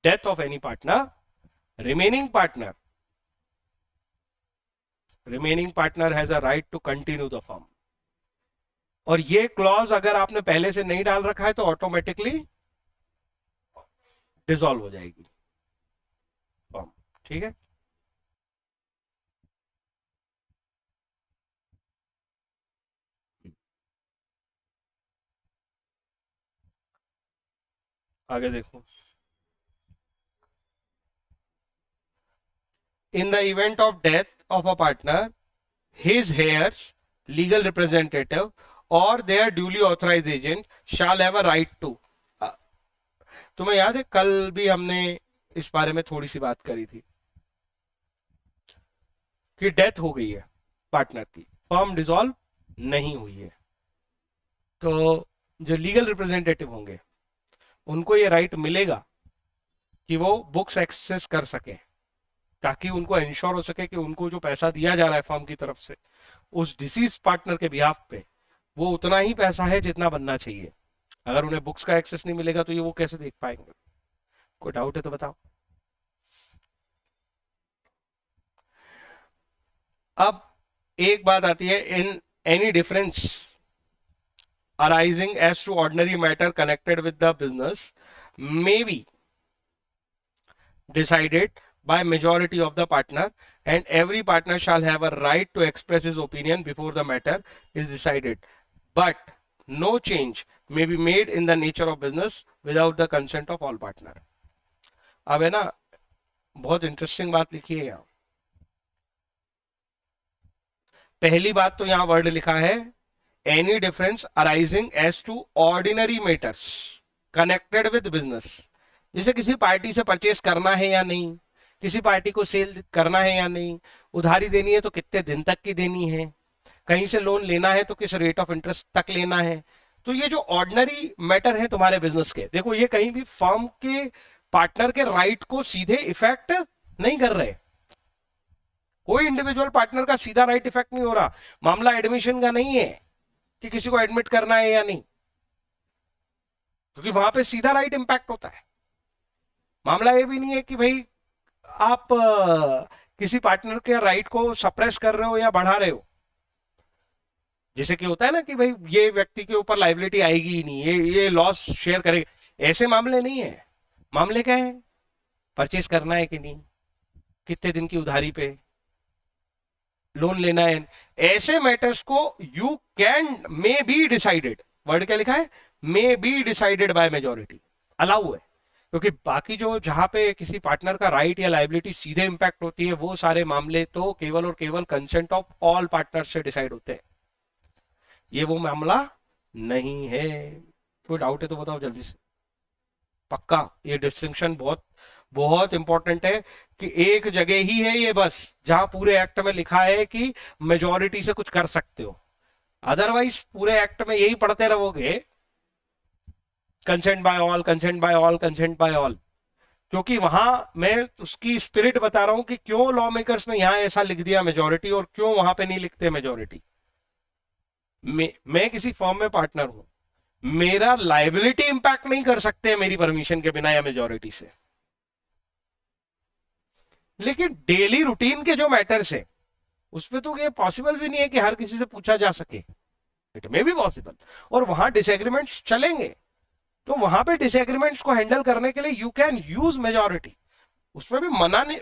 death of any partner, remaining partner has a right to continue the firm. और ये क्लॉज अगर आपने पहले से नहीं डाल रखा है तो ऑटोमेटिकली डिसॉल्व हो जाएगी फर्म. ठीक है. आगे देखो. In the event of death of a partner, his heirs, legal representative, or their duly authorized agent shall have a right to. तुम्हें याद है कल भी हमने इस बारे में थोड़ी सी बात करी थी कि डेथ हो गई है पार्टनर की, फर्म डिसॉल्व नहीं हुई है, तो जो लीगल रिप्रेजेंटेटिव होंगे उनको ये राइट मिलेगा कि वो बुक्स एक्सेस कर सके, ताकि उनको इंश्योर हो सके कि उनको जो पैसा दिया जा रहा है फर्म की तरफ से उस डिसीज पार्टनर के बिहाफ पे वो उतना ही पैसा है जितना बनना चाहिए. अगर उन्हें बुक्स का एक्सेस नहीं मिलेगा तो ये वो कैसे देख पाएंगे? कोई डाउट है तो बताओ. अब एक बात आती है, in any difference arising as to ordinary matter connected with the business may be decided by majority of the partner, and every partner shall have a right to express his opinion before the matter is decided, but no change may be made in the nature of business without the consent of all partner. अब है ना, बहुत interesting बात लिखी है यहाँ. पहली बात तो यहाँ वर्ड लिखा है any difference arising as to ordinary matters connected with business. जैसे किसी पार्टी से परचेस करना है या नहीं, किसी पार्टी को सेल करना है या नहीं, उधारी देनी है तो कितने दिन तक की देनी है, कहीं से लोन लेना है तो किस रेट ऑफ इंटरेस्ट तक लेना है. तो ये जो ऑर्डिनरी मैटर है तुम्हारे बिजनेस के, देखो ये कहीं भी फर्म के पार्टनर के राइट को सीधे इफेक्ट नहीं कर रहे. कोई इंडिविजुअल पार्टनर का सीधा राइट इफेक्ट नहीं हो रहा. मामला एडमिशन का नहीं है कि किसी को एडमिट करना है या नहीं, क्योंकि वहां पे सीधा राइट इंपैक्ट होता है. मामला ये भी नहीं है कि भाई आप किसी पार्टनर के राइट को सप्रेस कर रहे हो या बढ़ा रहे हो. जैसे कि होता है ना कि भाई ये व्यक्ति के ऊपर लाइबिलिटी आएगी ही नहीं, ये लॉस शेयर करेगा, ऐसे मामले नहीं है. मामले क्या है, परचेस करना है कि नहीं, कितने दिन की उधारी पे लोन लेना है. ऐसे मैटर्स को you can may be decided, word क्या लिखा है, may be decided by majority, allow है. क्योंकि बाकी जो जहां पे किसी पार्टनर का राइट या लाइबिलिटी सीधे इंपैक्ट होती है वो सारे मामले तो केवल और केवल कंसेंट ऑफ ऑल पार्टनर्स से डिसाइड होते हैं. ये वो मामला नहीं है. कोई डाउट है तो बताओ जल्दी से. पक्का ये डिस्टिंक्शन बहुत बहुत इंपॉर्टेंट है कि एक जगह ही है ये बस जहां पूरे एक्ट में लिखा है कि मेजॉरिटी से कुछ कर सकते हो. अदरवाइज पूरे एक्ट में यही पढ़ते रहोगे, consent by all, consent by all, consent by all. क्योंकि वहां मैं उसकी स्पिरिट बता रहा हूं कि क्यों लॉ मेकर्स ने यहां ऐसा लिख दिया मेजॉरिटी, और क्यों वहां पे नहीं लिखते मेजॉरिटी. मैं किसी फर्म में पार्टनर हूं, मेरा लाइबिलिटी इंपैक्ट नहीं कर सकते मेरी परमिशन के बिना या मेजॉरिटी से. लेकिन डेली रूटीन के जो मैटर्स है उसमें तो ये पॉसिबल भी नहीं है कि हर किसी से पूछा जा सके. इट मे बी पॉसिबल, और वहां डिसएग्रीमेंट्स चलेंगे, तो वहां पे डिसएग्रीमेंट्स को हैंडल करने के लिए यू कैन यूज मेजॉरिटी. उसमें भी मना नहीं,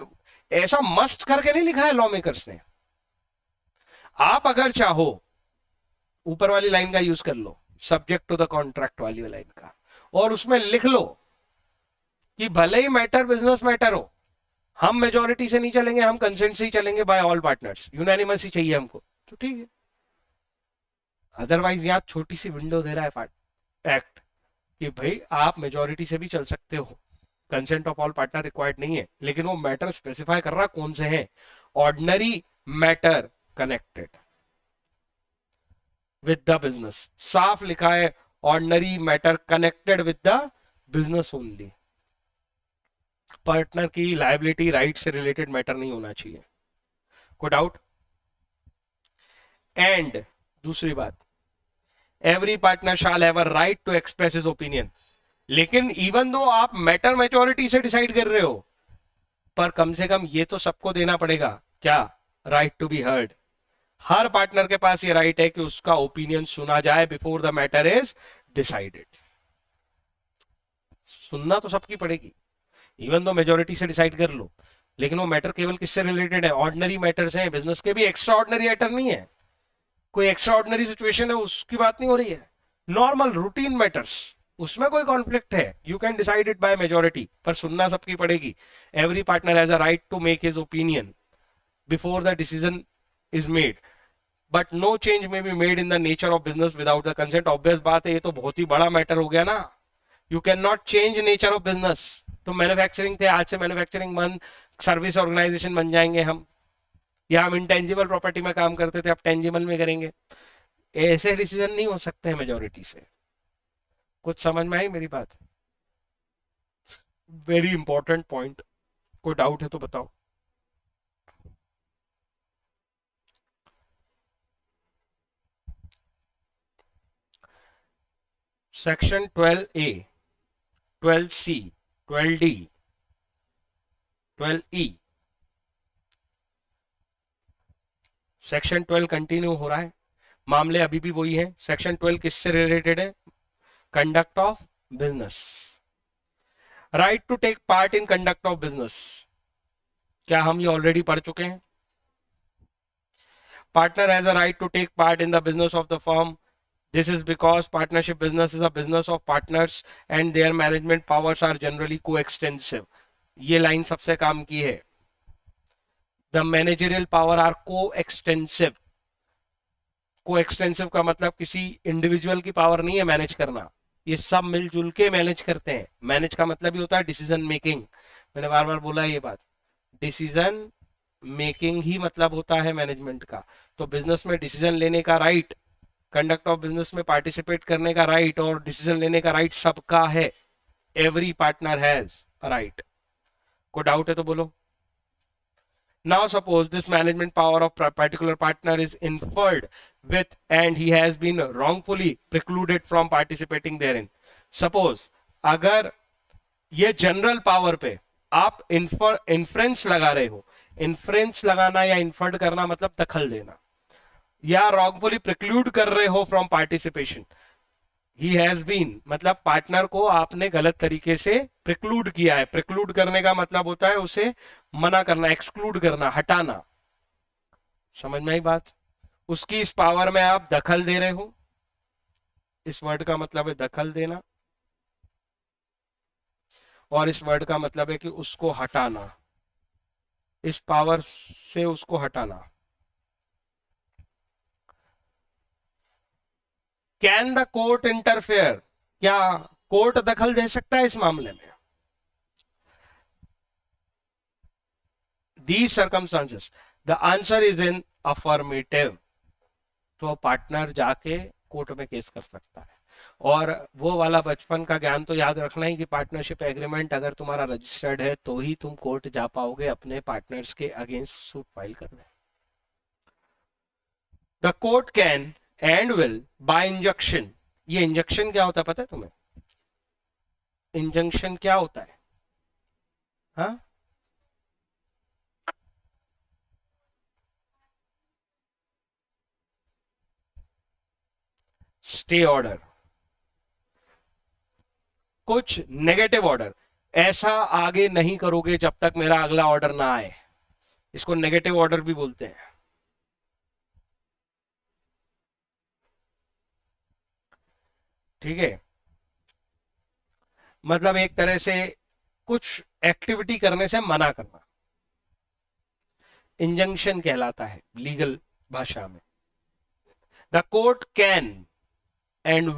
ऐसा मस्ट करके नहीं लिखा है लॉ मेकर्स ने. आप अगर चाहो ऊपर वाली लाइन का यूज कर लो, सब्जेक्ट टू द कॉन्ट्रैक्ट वाली लाइन का, और उसमें लिख लो कि भले ही मैटर बिजनेस मैटर हो, हम मेजॉरिटी से नहीं चलेंगे, हम कंसेंट से ही चलेंगे बाय ऑल पार्टनर्स, यूनानिमस ही चाहिए हमको, तो ठीक है. अदरवाइज यहां छोटी सी विंडो दे रहा है एक्ट कि भाई आप मेजॉरिटी से भी चल सकते हो, consent of all partner required नहीं है. लेकिन वो मैटर स्पेसिफाई कर रहा कौन से हैं, ordinary matter connected with the business. साफ लिखा है ordinary matter connected with the business only. Partner की लायबिलिटी राइट से रिलेटेड मैटर नहीं होना चाहिए. कोई डाउट? एंड दूसरी बात, every partner shall have a right to express his opinion. लेकिन इवन दो आप मैटर मेजोरिटी से डिसाइड कर रहे हो, पर कम से कम ये तो सबको देना पड़ेगा, क्या, राइट टू बी हर्ड। हर पार्टनर के पास ये राइट है कि उसका ओपिनियन सुना जाए before the matter is decided. सुनना तो सबकी पड़ेगी, इवन दो मेजोरिटी से डिसाइड कर लो, लेकिन वो मैटर केवल किससे रिलेटेड है, ऑर्डिनरी मैटर्स हैं, बिजनेस के भी एक्स्ट्रा ऑर्डिनरी मैटर नहीं है, कोई एक्स्ट्रा ऑर्डिनरी सिचुएशन है उसकी बात नहीं हो रही है, नॉर्मल रूटीन मैटर्स, उसमें कोई कॉन्फ्लिक्ट है, you can decide it by majority, पर सुनना सबकी पड़ेगी। Every partner has a right to make his opinion before the decision is made, but no change may be made in the nature of business without the consent. Obvious बात है, ये तो बहुत ही बड़ा मैटर हो गया ना, you can not change nature of business. तो मैन्युफैक्चरिंग थे, आज से मैन्युफैक्चरिंग बंद, सर्विस ऑर्गेनाइजेशन बन जाएंगे हम, या हम इंटेंजिबल प्रॉपर्टी में काम करते थे अब टेंजिबल में करेंगे, ऐसे डिसीजन नहीं हो सकते हैं मेजोरिटी से। कुछ समझ में आई मेरी बात? वेरी इंपॉर्टेंट पॉइंट, कोई डाउट है तो बताओ। Section 12A, 12C, 12D, 12E, section 12 continue हो रहा है, मामले अभी भी वही है। सेक्शन 12 किससे रिलेटेड है? Conduct of business, right to take part in conduct of business. क्या हम ये ऑलरेडी पढ़ चुके हैं? Partner has a right to take part in the business of the firm. This is because partnership business is a business of partners and their management powers are generally coextensive. ये line सबसे काम की है। The managerial power are coextensive. coextensive का मतलब किसी individual की power नहीं है मैनेज करना, ये सब मिलजुल के मैनेज करते हैं। मैनेज का मतलब ही होता है डिसीजन मेकिंग, मैंने बार बार बोला है ये बात, डिसीजन मेकिंग ही मतलब होता है मैनेजमेंट का। तो बिजनेस में डिसीजन लेने का राइट, कंडक्ट ऑफ बिजनेस में पार्टिसिपेट करने का राइट और डिसीजन लेने का राइट सबका है। Every partner has right. कोई डाउट है तो बोलो। Now suppose this management power of particular partner is inferred with and he has been wrongfully precluded from participating therein. Suppose अगर ये जनरल पावर पे आप इन्फ्रेंस लगा रहे हो, इन्फ्रेंस लगाना या इन्फर्ड करना मतलब दखल देना, या रॉन्गफुली प्रिक्लूड कर रहे हो from participation, he has been मतलब पार्टनर को आपने गलत तरीके से प्रिक्लूड किया है। प्रिक्लूड करने का मतलब होता है उसे मना करना, एक्सक्लूड करना, हटाना। समझ में आई बात? उसकी इस पावर में आप दखल दे रहे हो, इस वर्ड का मतलब है दखल देना, और इस वर्ड का मतलब है कि उसको हटाना, इस पावर से उसको हटाना। Can the court interfere? क्या कोर्ट दखल दे सकता है इस मामले में? These circumstances, the answer is in affirmative। तो पार्टनर जाके कोर्ट में केस कर सकता है। और वो वाला बचपन का ज्ञान तो याद रखना ही कि पार्टनरशिप एग्रीमेंट अगर तुम्हारा रजिस्टर्ड है तो ही तुम कोर्ट जा पाओगे अपने पार्टनर्स के अगेंस्ट सूट फाइल करने। The court can and will buy injunction. ये इंजंक्शन क्या होता है पता है तुम्हें? इंजंक्शन क्या होता है? हाँ, स्टे ऑर्डर, कुछ नेगेटिव ऑर्डर, ऐसा आगे नहीं करोगे जब तक मेरा अगला ऑर्डर ना आए, इसको नेगेटिव ऑर्डर भी बोलते हैं। ठीक है, मतलब एक तरह से कुछ एक्टिविटी करने से मना करना, इंजंक्शन कहलाता है लीगल भाषा में। The court can and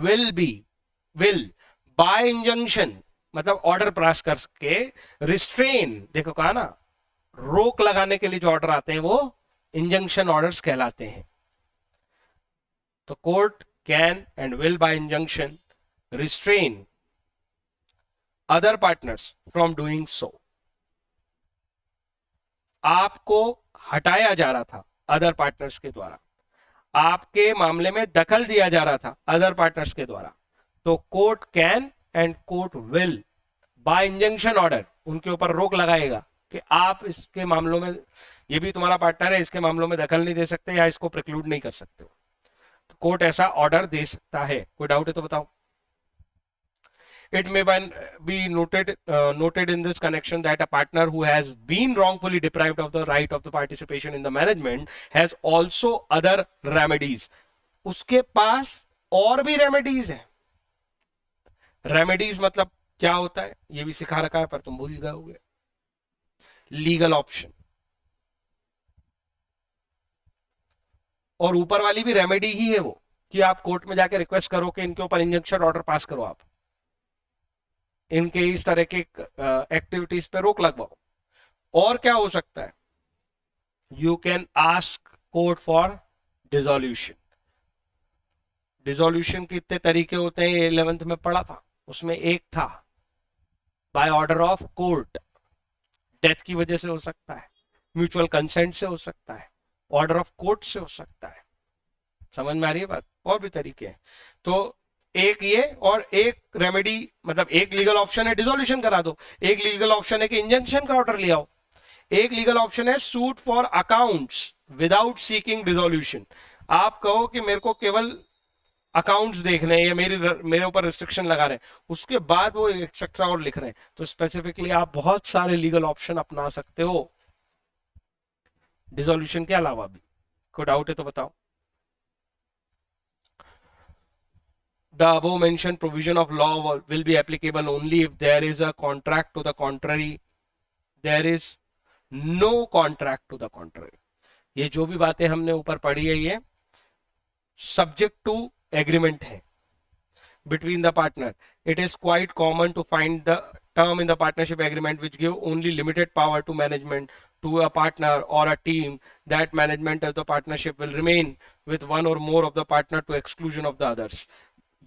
will buy injunction मतलब ऑर्डर पास करके रिस्ट्रेन, देखो कहा ना, रोक लगाने के लिए जो ऑर्डर आते हैं वो इंजंक्शन ऑर्डर्स कहलाते हैं। तो court can and will buy injunction restrain other partners from doing so. आपको हटाया जा रहा था अदर पार्टनर्स के द्वारा, आपके मामले में दखल दिया जा रहा था अदर पार्टनर्स के द्वारा, तो court can and court will buy injunction order उनके ऊपर रोक लगाएगा कि आप इसके मामलों में, ये भी तुम्हारा पार्टनर है, इसके मामलों में दखल नहीं दे सकते या इसको प्रिक्लूड नहीं कर सकते हो। तो कोर्ट ऐसा ऑर्डर दे सकता है। कोई डाउट है तो बताओ। It may be noted in this connection that a partner who has been wrongfully deprived of the right of the participation in the management has also other remedies. उसके पास और भी रेमेडीज हैं। रेमेडीज मतलब क्या होता है ये भी सिखा रखा है पर तुम भूल गए। लीगल ऑप्शन, और ऊपर वाली भी रेमेडी ही है वो कि आप कोर्ट में जाके रिक्वेस्ट करो कि इनके ऊपर इंजंक्शन ऑर्डर पास करो, आप इनके इस तरह के एक्टिविटीज पे रोक लगवाओ। और क्या हो सकता है, you can ask court for dissolution. Dissolution के इतने तरीके होते हैं, 11th में पढ़ा था, उसमें एक था by order of court, death की वजह से हो सकता है, म्यूचुअल कंसेंट से हो सकता है, ऑर्डर ऑफ कोर्ट से हो सकता है। समझ में आ रही है बात? और भी तरीके हैं। तो एक ये और एक रेमेडी, मतलब एक लीगल ऑप्शन है डिसोल्यूशन करा दो, एक लीगल ऑप्शन है कि इंजंक्शन का ऑर्डर ले आओ, एक लीगल ऑप्शन है suit for accounts without seeking dissolution. आप कहो कि मेरे को केवल अकाउंट्स देखने हैं या मेरे ऊपर रिस्ट्रिक्शन लगा रहे हैं, उसके बाद वो एक्सेट्रा और लिख रहे हैं, तो स्पेसिफिकली आप बहुत सारे लीगल ऑप्शन अपना सकते हो डिसोल्यूशन के अलावा भी। कोई डाउट है तो बताओ। The above mentioned provision of law will be applicable only if there is a contract to the contrary. There is no contract to the contrary. ये जो भी बातें हमने ऊपर पढ़ी है ये subject to agreement है between the partner. It is quite common to find the term in the partnership agreement which give only limited power to management to a partner or a team. That management of the partnership will remain with one or more of the partner to exclusion of the others.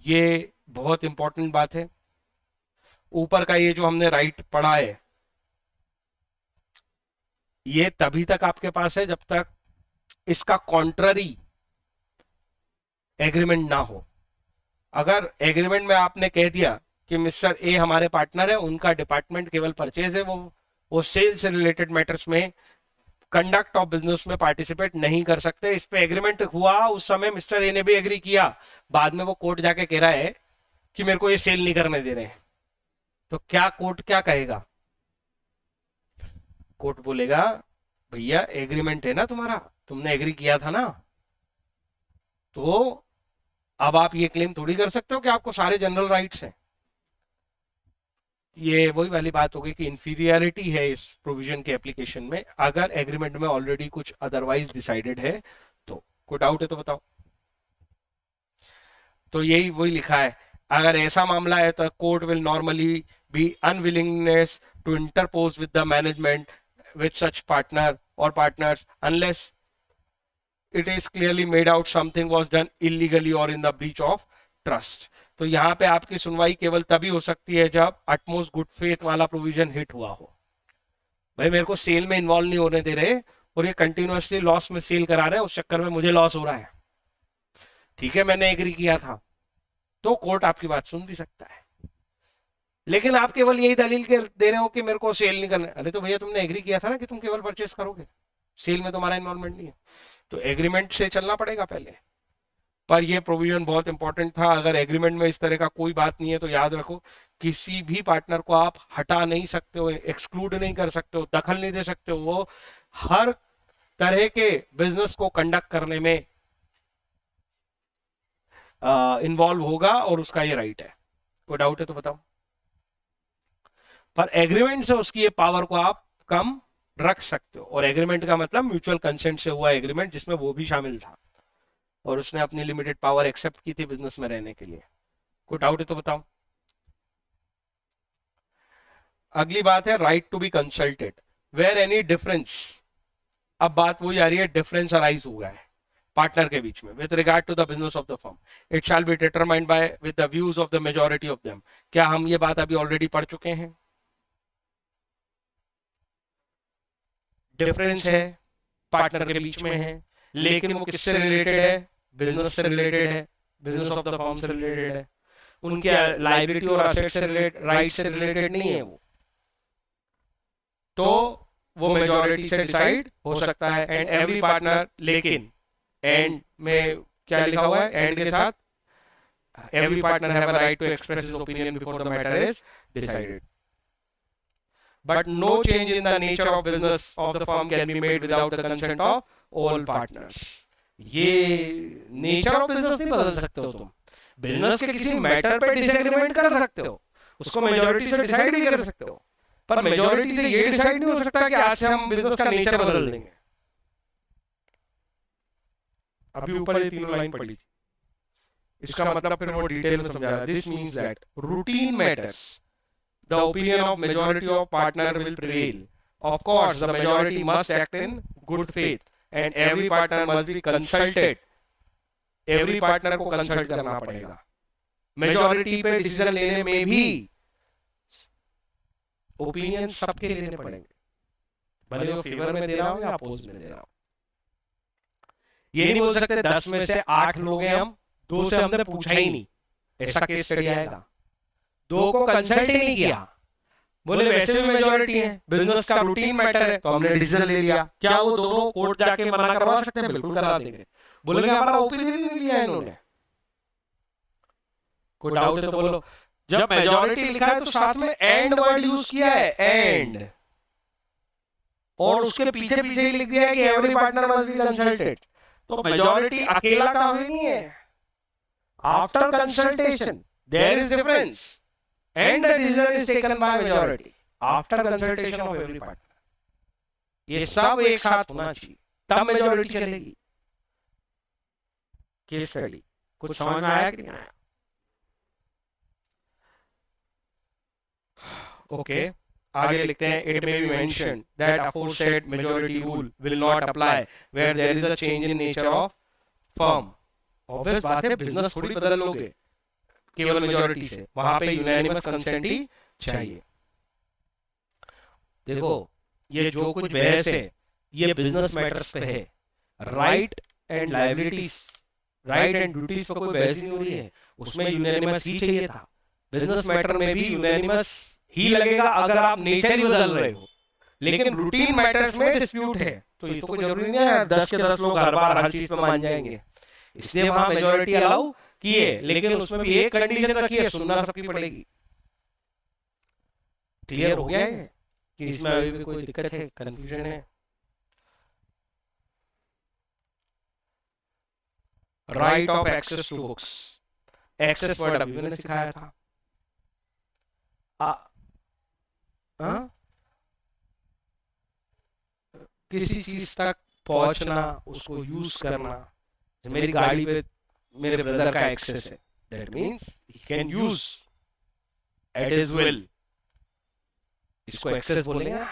ये बहुत important बात है। ऊपर का ये जो हमने right पढ़ा है ये तभी तक आपके पास है जब तक इसका कॉन्ट्ररी एग्रीमेंट ना हो। अगर एग्रीमेंट में आपने कह दिया कि मिस्टर ए हमारे पार्टनर है, उनका डिपार्टमेंट केवल परचेज है, वो सेल से रिलेटेड मैटर्स में कंडक्ट ऑफ बिजनेस में पार्टिसिपेट नहीं कर सकते, इस पे एग्रीमेंट हुआ, उस समय मिस्टर ए ने भी एग्री किया, बाद में वो कोर्ट जाके कह रहा है कि मेरे को ये सेल नहीं करने दे रहे हैं, तो क्या कोर्ट क्या कहेगा? कोर्ट बोलेगा भैया एग्रीमेंट है ना तुम्हारा, तुमने एग्री किया था ना, तो अब आप ये क्लेम थोड़ी कर सकते हो कि आपको सारे जनरल राइट्स हैं। ये वही वाली बात हो गई कि इंफीरियरिटी है इस प्रोविजन के एप्लीकेशन में अगर एग्रीमेंट में ऑलरेडी कुछ अदरवाइज डिसाइडेड है तो। कोई डाउट है तो बताओ। तो यही वही लिखा है, अगर ऐसा मामला है तो court will normally be unwillingness to interpose with the management with such partner और partners unless it is clearly made out something was done illegally or in the breach of trust. तो यहाँ पे आपकी सुनवाई केवल तभी हो सकती है जब अटमोस्ट गुड फेथ वाला प्रोविजन हिट हुआ हो। भाई मेरे को सेल में इन्वॉल्व नहीं होने दे रहे और ये कंटिन्यूअसली लॉस में सेल करा रहे हैं, उस चक्कर में मुझे लॉस हो रहा है, ठीक है मैंने एग्री किया था, तो कोर्ट आपकी बात सुन भी सकता है। लेकिन आप केवल यही दलील के दे रहे हो कि मेरे को सेल नहीं करना, अरे तो भैया तुमने एग्री किया था ना कि तुम केवल परचेस करोगे, सेल में तुम्हारा इन्वॉल्वमेंट नहीं है, तो एग्रीमेंट से चलना पड़ेगा पहले। पर यह प्रोविजन बहुत इंपॉर्टेंट था, अगर एग्रीमेंट में इस तरह का कोई बात नहीं है तो याद रखो किसी भी पार्टनर को आप हटा नहीं सकते हो, एक्सक्लूड नहीं कर सकते हो, दखल नहीं दे सकते हो, वो हर तरह के बिजनेस को कंडक्ट करने में इन्वॉल्व होगा और उसका ये राइट है। कोई डाउट है तो बताओ। पर एग्रीमेंट से उसकी ये पावर को आप कम रख सकते हो, और एग्रीमेंट का मतलब म्यूचुअल कंसेंट से हुआ एग्रीमेंट जिसमें वो भी शामिल था और उसने अपनी लिमिटेड पावर एक्सेप्ट की थी बिजनेस में रहने के लिए। कोई डाउट है तो बताओ। अगली बात है right to be consulted where any difference. अब बात वही आ रही है, डिफरेंस अराइज हुआ है पार्टनर के बीच में with regard to the business of the firm, it shall be determined by with the views of the majority of them. क्या हम ये बात अभी ऑलरेडी पढ़ चुके हैं? डिफरेंस है पार्टनर के बीच में है, लेकिन वो किससे रिलेटेड है? बिजनेस से रिलेटेड है, बिजनेस ऑफ द फर्म से रिलेटेड है। उनके लाइबिलिटी और असेट से रिलेटेड, राइट से रिलेटेड नहीं है वो, तो वो मेजॉरिटी से डिसाइड हो सकता है। एंड एवरी पार्टनर, लेकिन एंड में क्या लिखा हुआ है, एंड के साथ every partner have a right to express his opinion before the matter is decided, but no change in the nature of business of the firm can be made without the consent of all partners. ये nature of business नहीं बदल सकते हो तुम, business के किसी matter पे disagreement कर सकते हो, उसको मेजॉरिटी से डिसाइड भी कर सकते हो, पर मेजॉरिटी से ये डिसाइड नहीं हो सकता कि आज से हम बिजनेस का नेचर बदल देंगे। अभी ऊपर ये तीनों लाइन पढ़ी थी, इसका मतलब फिर वो डिटेल में समझा रहा है। This means that routine matters the opinion of majority of partner will prevail. Of course the majority must act in good faith and every partner must be consulted. Every partner को consult करना पड़ेगा। Majority पे decision लेने में भी opinion सबके लेने पड़ेंगे, भले वो फेवर में दे रहा हो या अपोज में दे रहा हो। ये नहीं बोल सकते 10 में से 8 लोग हैं हम, 2 से हमने पूछा ही नहीं, ऐसा केस स्टडी आएगा। 2 को कंसल्ट ही नहीं किया, बोले वैसे भी मेजॉरिटी है, बिजनेस का रूटीन मैटर है, तो हमने डिसीजन ले लिया। क्या वो दोनों कोर्ट जाके मना करवा सकते हैं? बिल्कुल करा देंगे। बोलेंगे हमारा ओपिनियन नहीं लिया है इन्होंने। कोई डाउट है तो बोलो। जब मेजॉरिटी लिखा है तो साथ में एंड वर्ड यूज किया है, एंड, और उसके पीछे पीछे ही लिख दिया है कि every partner must be consulted. तो मेजॉरिटी अकेला काम नहीं है, after consultation there is difference and the decision is taken by majority after consultation of every partner. ये सब एक साथ होना चाहिए, तब मेजॉरिटी चलेगी। केस स्टडी कुछ समझ में आया कि नहीं आया? ओके, आगे लिखते हैं। It may be mentioned that aforesaid majority rule will not apply where there is a change in nature of firm. Obvious बात है, बिजनेस थोड़ी बदल लोगे केवल मेजॉरिटी से, वहां पे यूनानिमस कंसेंट ही चाहिए। देखो, ये जो कुछ बहस है ये बिजनेस मैटर्स पे है। Right and liabilities, right and duties पर कोई बहस ही नहीं हो रही है, उसमें यूनानिमस ही चाहिए था। बिजनेस मैटर में भी यूनानिमस ही लगेगा अगर आप नेचर ही बदल रहे हो, लेकिन रूटीन मैटर्स में डिस्प्यूट है तो ये तो कोई जरूरी नहीं है 10 के 10 लोग हर बार हर चीज पे मान जाएंगे। इसलिए वहां मेजॉरिटी अलाउ किए, लेकिन उसमें भी एक कंडीशन रखी है, सुनना सबकी पड़ेगी। क्लियर हो गया है कि इसमें अभी भी कोई दिक्कत है, कंफ्यूजन है? Right of access to books, access word अभी मैंने सिखाया था। किसी चीज तक पहुंचना, उसको यूज करना। मेरी गाड़ी पे मेरे ब्रदर का एक्सेस है, that means he can use at his will, इसको एक्सेस बोलेंगे ना।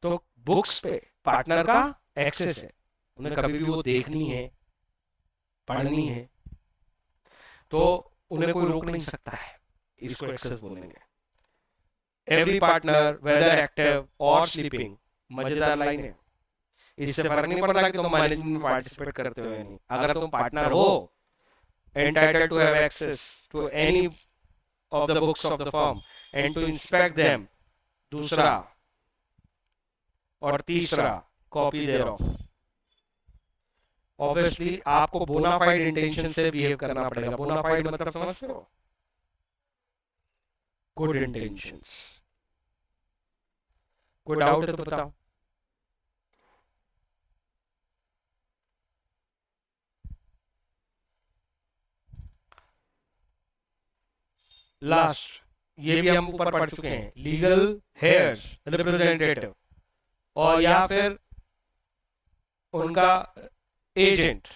तो बुक्स पे पार्टनर का एक्सेस है, उन्हें कभी भी वो देखनी है, पढ़नी है, तो उन्हें कोई रोक नहीं सकता है, इसको एक्सेस बोलेंगे। एवरी पार्टनर वेदर एक्टिव और स्लीपिंग, मजेदार लाइन है, इससे फर्क नहीं पड़ता कि तुम मैनेजमेंट में पार्टिसिपेट करते हो या नहीं। अगर तुम पार्टनर हो, entitled to have access to any of the books of the firm and to inspect them, दूसरा, और तीसरा, कॉपी देयरऑफ। ऑब्वियसली आपको बोनाफाइड इंटेंशन से बिहेव करना पड़ेगा। बोनाफाइड मतलब समझते हो? Good intentions. कोई डाउट है तो बताओ। लास्ट, ये भी हम ऊपर पढ़ चुके हैं, लीगल हेयर्स रिप्रेजेंटेटिव और या फिर उनका agent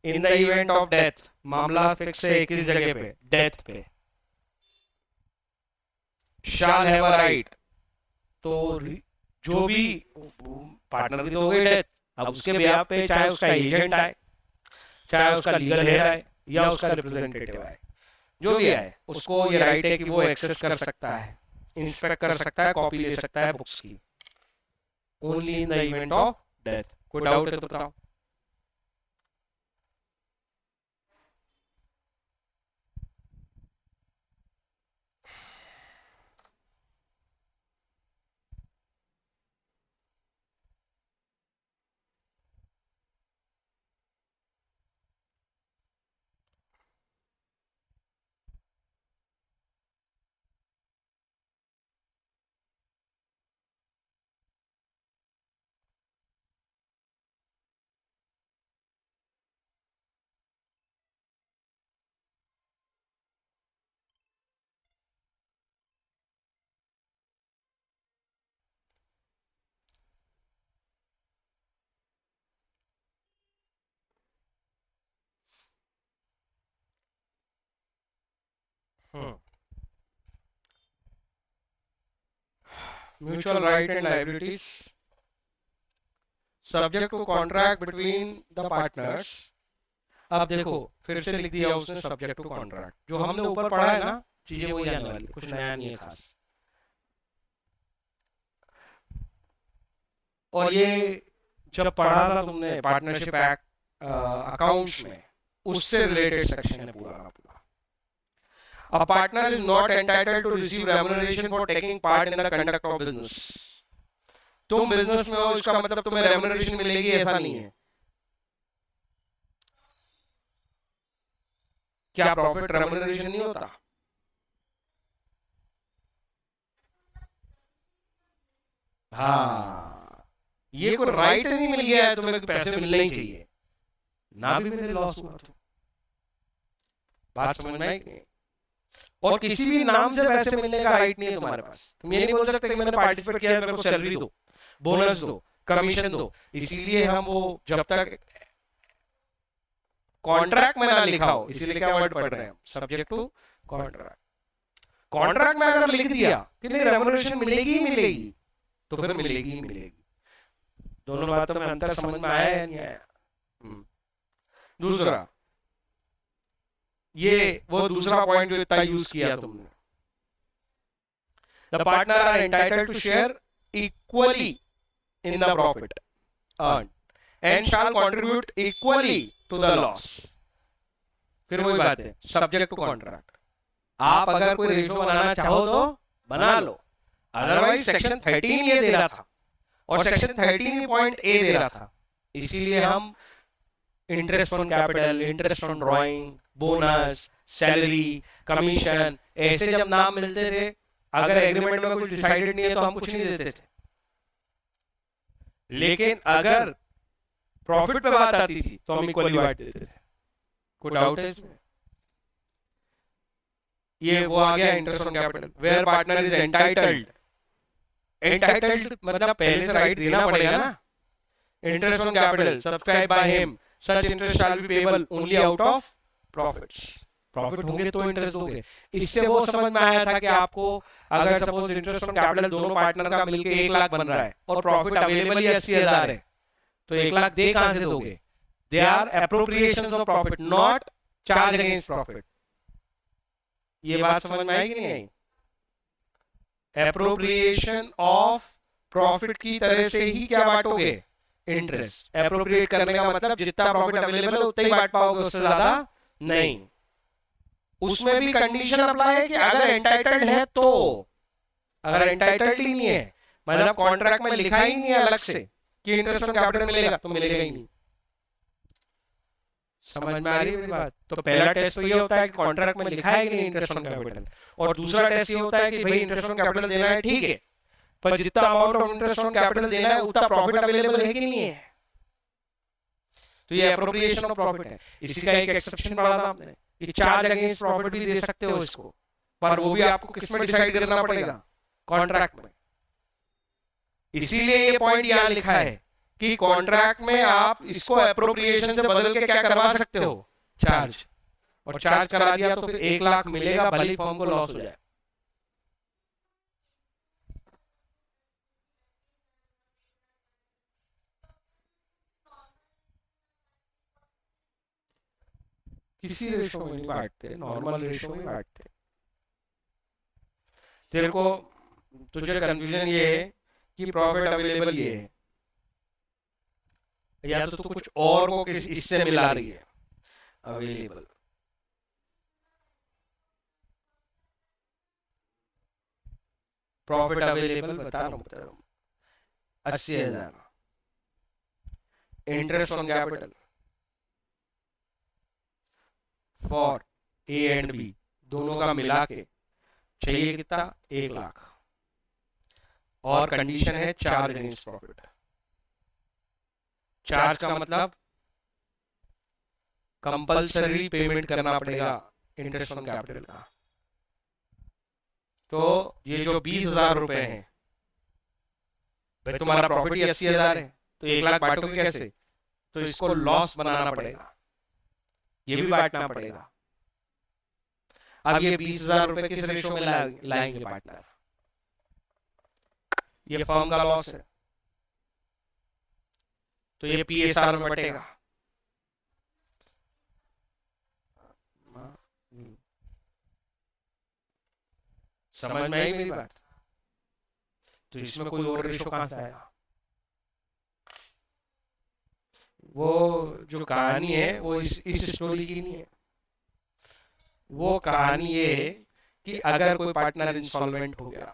in the event of death. मामला फिक्स है एक ही जगह पे, डेथ पे। शैल हैव अ राइट, तो जो भी पार्टनर की तो हो गई डेथ, अब उसके ब्याह पे चाहे उसका एजेंट आए, चाहे उसका लीगल हेयर आए, या उसका रिप्रेजेंटेटिव आए, जो भी आए, उसको ये राइट है कि वो एक्सेस कर सकता है, इंस्पेक्ट कर सकता है, कॉपी ले सकता है बुक्स की, only in the event of death. कोई डाउट है तो बताओ। Mutual right and liabilities subject to contract between the partners. अब देखो फिर से लिख दिया उसने सब्जेक्ट टू कॉन्ट्रैक्ट। जो हमने ऊपर पढ़ा है ना, चीजें वही आने वाली, कुछ नया नहीं है खास। और ये जब पढ़ा था तुमने पार्टनरशिप एक्ट अकाउंट्स में, उससे रिलेटेड सेक्शन है पूरा का पूरा। A partner is not entitled to receive remuneration for taking part in the conduct of business. तुम बिजनेस में हो इसका मतलब तुम्हें रेम्युनरेशन मिलेगी ऐसा नहीं है। क्या प्रॉफिट रेम्युनरेशन नहीं होता? हाँ, ये कोई राइट नहीं मिल गया है तुम्हें, पैसे मिलने ही चाहिए, ना भी मिले लॉस हुआ तो। बात समझ में आई कि नहीं? और किसी भी नाम से पैसे मिलने का राइट नहीं है तुम्हारे पास। तुम ये नहीं बोल सकते कि मैंने पार्टिसिपेट किया, मेरे को सैलरी दो, बोनस दो, कमीशन दो। इसीलिए हम वो जब तक कॉन्ट्रैक्ट में ना लिखा हो, इसीलिए क्या वर्ड पढ़ रहे हैं हम, सब्जेक्ट टू कॉन्ट्रैक्ट। कॉन्ट्रैक्ट में अगर लिख दिया कि नहीं रेम्युनरेशन मिलेगी ही मिलेगी, तो फिर मिलेगी ही मिलेगी। दोनों बातों में अंतर समझ में आया या नहीं आया? दूसरा, ये वो दूसरा पॉइंट जो इतना यूज किया तुमने, the partner are entitled to share equally in the profit earn and shall contribute equally to the loss. फिर वही बात है, सब्जेक्ट टू कॉन्ट्रैक्ट। आप अगर कोई रेशो बनाना चाहो तो बना लो, अदरवाइज सेक्शन 13 ये दे रहा था और सेक्शन 13.A दे रहा था। इसीलिए हम interest on capital, interest on drawing, bonus, salary, commission, ऐसे जब नाम मिलते थे, अगर एग्रीमेंट में कुछ डिसाइडेड नहीं है तो हम कुछ नहीं देते थे। लेकिन अगर प्रॉफिट पे बात आती थी तो हम इक्वली बांट देते थे। कोई डाउट है इसमें? ये वो आ गया interest on capital, where partner is entitled. Entitled मतलब पहले से राइट देना पड़ेगा ना। Interest on capital subscribe by him, such interest shall be payable only out of profits. Profit होंगे तो इंटरेस्ट दोगे। इससे वो समझ में आया था कि आपको अगर सपोज इंटरेस्ट ऑन कैपिटल दोनों पार्टनर का मिलके 1 लाख बन रहा है और प्रॉफिट अवेलेबल ही 80,000 है, तो 1 लाख दे कहां से दोगे? They are appropriations of profit, not charge against profit. ये बात समझ में आई कि नहीं आई? एप्रोप्रिएशन ऑफ प्रॉफिट की तरह से ही क्या बांटोगे? इंटरेस्ट। एप्रोप्रिएट करने का मतलब जितना प्रॉफिट अवेलेबल है उतना ही बांट पाओगे, उससे ज्यादा नहीं। उसमें भी कंडीशन अप्लाई है कि अगर एंटाइटल्ड है तो। अगर एंटाइटल्ड ही नहीं है, मतलब कॉन्ट्रैक्ट में लिखा ही नहीं है अलग से कि इंटरेस्ट ऑन कैपिटल मिलेगा, तो मिलेगा ही नहीं। समझ में आ रही है मेरी बात? तो पहला टेस्ट तो ये होता है कि कॉन्ट्रैक्ट में लिखा है कि नहीं इंटरेस्ट ऑन कैपिटल, और दूसरा टेस्ट ये होता है कि भाई इंटरेस्ट ऑन कैपिटल देना है, ठीक है, पर जितना amount of interest on capital देना है उतना प्रॉफिट अवेलेबल है कि नहीं है। तो ये एप्रोप्रिएशन ऑफ प्रॉफिट है। इसी का एक एक्सेप्शन पढ़ा था हमने कि चार्ज अगेंस्ट प्रॉफिट भी दे सकते हो इसको, पर वो भी आपको किसमें डिसाइड करना पड़ेगा? कॉन्ट्रैक्ट में। इसीलिए ये पॉइंट यहां लिखा है कि कॉन्ट्रैक्ट में आप इसको एप्रोप्रिएशन से बदल के क्या करवा सकते हो? चार्ज। और चार्ज करा दिया तो फिर 1 लाख मिलेगा, भले फर्म को लॉस हो जाए। किसी रेशो में नहीं बांटते, नॉर्मल रेशो में बांटते। तेरे को तुझे कंफ्यूजन ये है कि प्रॉफिट अवेलेबल ये है, या तो तू कुछ और को किस इससे मिला रही है। अवेलेबल प्रॉफिट अवेलेबल बता रहा हूं 80,000। Interest on capital for A and B दोनों का मिला के चाहिए कितना? 1 लाख। और कंडीशन है चार्ज अगेंस्ट प्रॉफिट। चार्ज का मतलब कंपल्सरी पेमेंट करना पड़ेगा इंटरेस्ट ऑन कैपिटल का। तो ये जो 20,000 रुपए हैं, भाई तुम्हारा प्रॉफिट ही 80,000 है, तो 1 लाख बांटोगे कैसे? तो इसको लॉस बनाना पड़ेगा, ये भी बांटना पड़ेगा। अब ये 20,000 रुपए किस रेशो में लाएंगे पार्टनर? ये फर्म का लॉस है, तो ये पीएसआर में बटेगा। समझ में आई मेरी बात? तो इसमें कोई और रेशो कहां से आएगा? वो जो कहानी है वो इस स्टोरी की नहीं है। वो कहानी ये है कि अगर कोई पार्टनर इंसॉल्वेंट हो गया,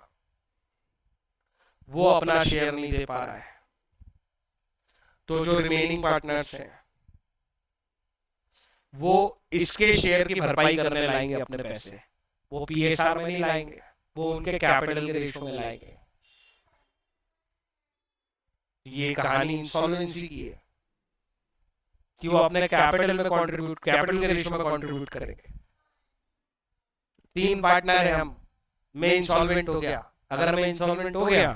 वो अपना शेयर नहीं दे पा रहा है, तो जो रिमेनिंग पार्टनर्स हैं वो इसके शेयर की भरपाई करने लाएंगे अपने पैसे। वो पीएसआर में नहीं लाएंगे, वो उनके कैपिटल के रेशो में लाएंगे। ये कहानी इंसॉल्वेंसी की है कि वो अपने कैपिटल के रेशो में कंट्रीब्यूट करेंगे। 3 पार्टनर है हम, मैं इंसॉल्वेंट हो गया। अगर मैं इंसॉल्वेंट हो गया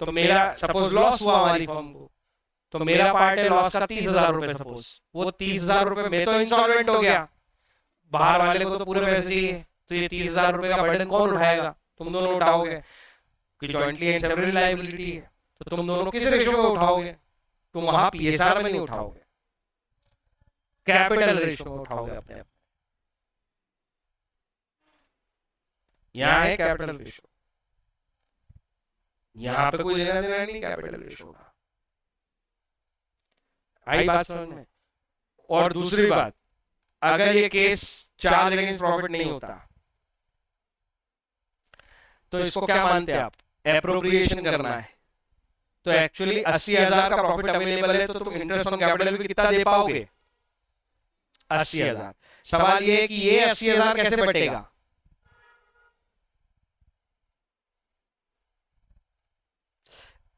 तो मेरा सपोज लॉस हुआ हमारी फर्म को, तो मेरा पार्ट है लॉस का 30,000 रुपए। सपोज वो 30,000 रुपए, मैं तो इंसॉल्वेंट हो गया, बाहर वाले को तो पूरे पैसे चाहिए, तो ये 30,000 रुपए का बर्डन कौन उठाएगा? तुम दोनों उठाओगे, कि जॉइंटली एंड सेवरली लायबिलिटी है। तो तुम दोनों किस रेशो में उठाओगे? तुम वहां पीएसआर में नहीं उठाओगे, कैपिटल रेशो में उठाओगे अपने। यहाँ है कैपिटल रेशो, यहाँ पे कोई लेना देना नहीं कैपिटल रेशो का। आई बात समझ में? और दूसरी बात, अगर ये केस चार्ज अगेंस्ट प्रॉफिट नहीं होता तो इसको क्या मानते हैं आप? एप्रोप्रिएशन करना है। तो एक्चुअली 80,000 का प्रॉफिट अवेलेबल है, तो तुम इंटरेस्ट ऑन कैपिटल भी कितना दे पाओगे? 80,000। सवाल ये है कि ये 80,000 कैसे बटेगा?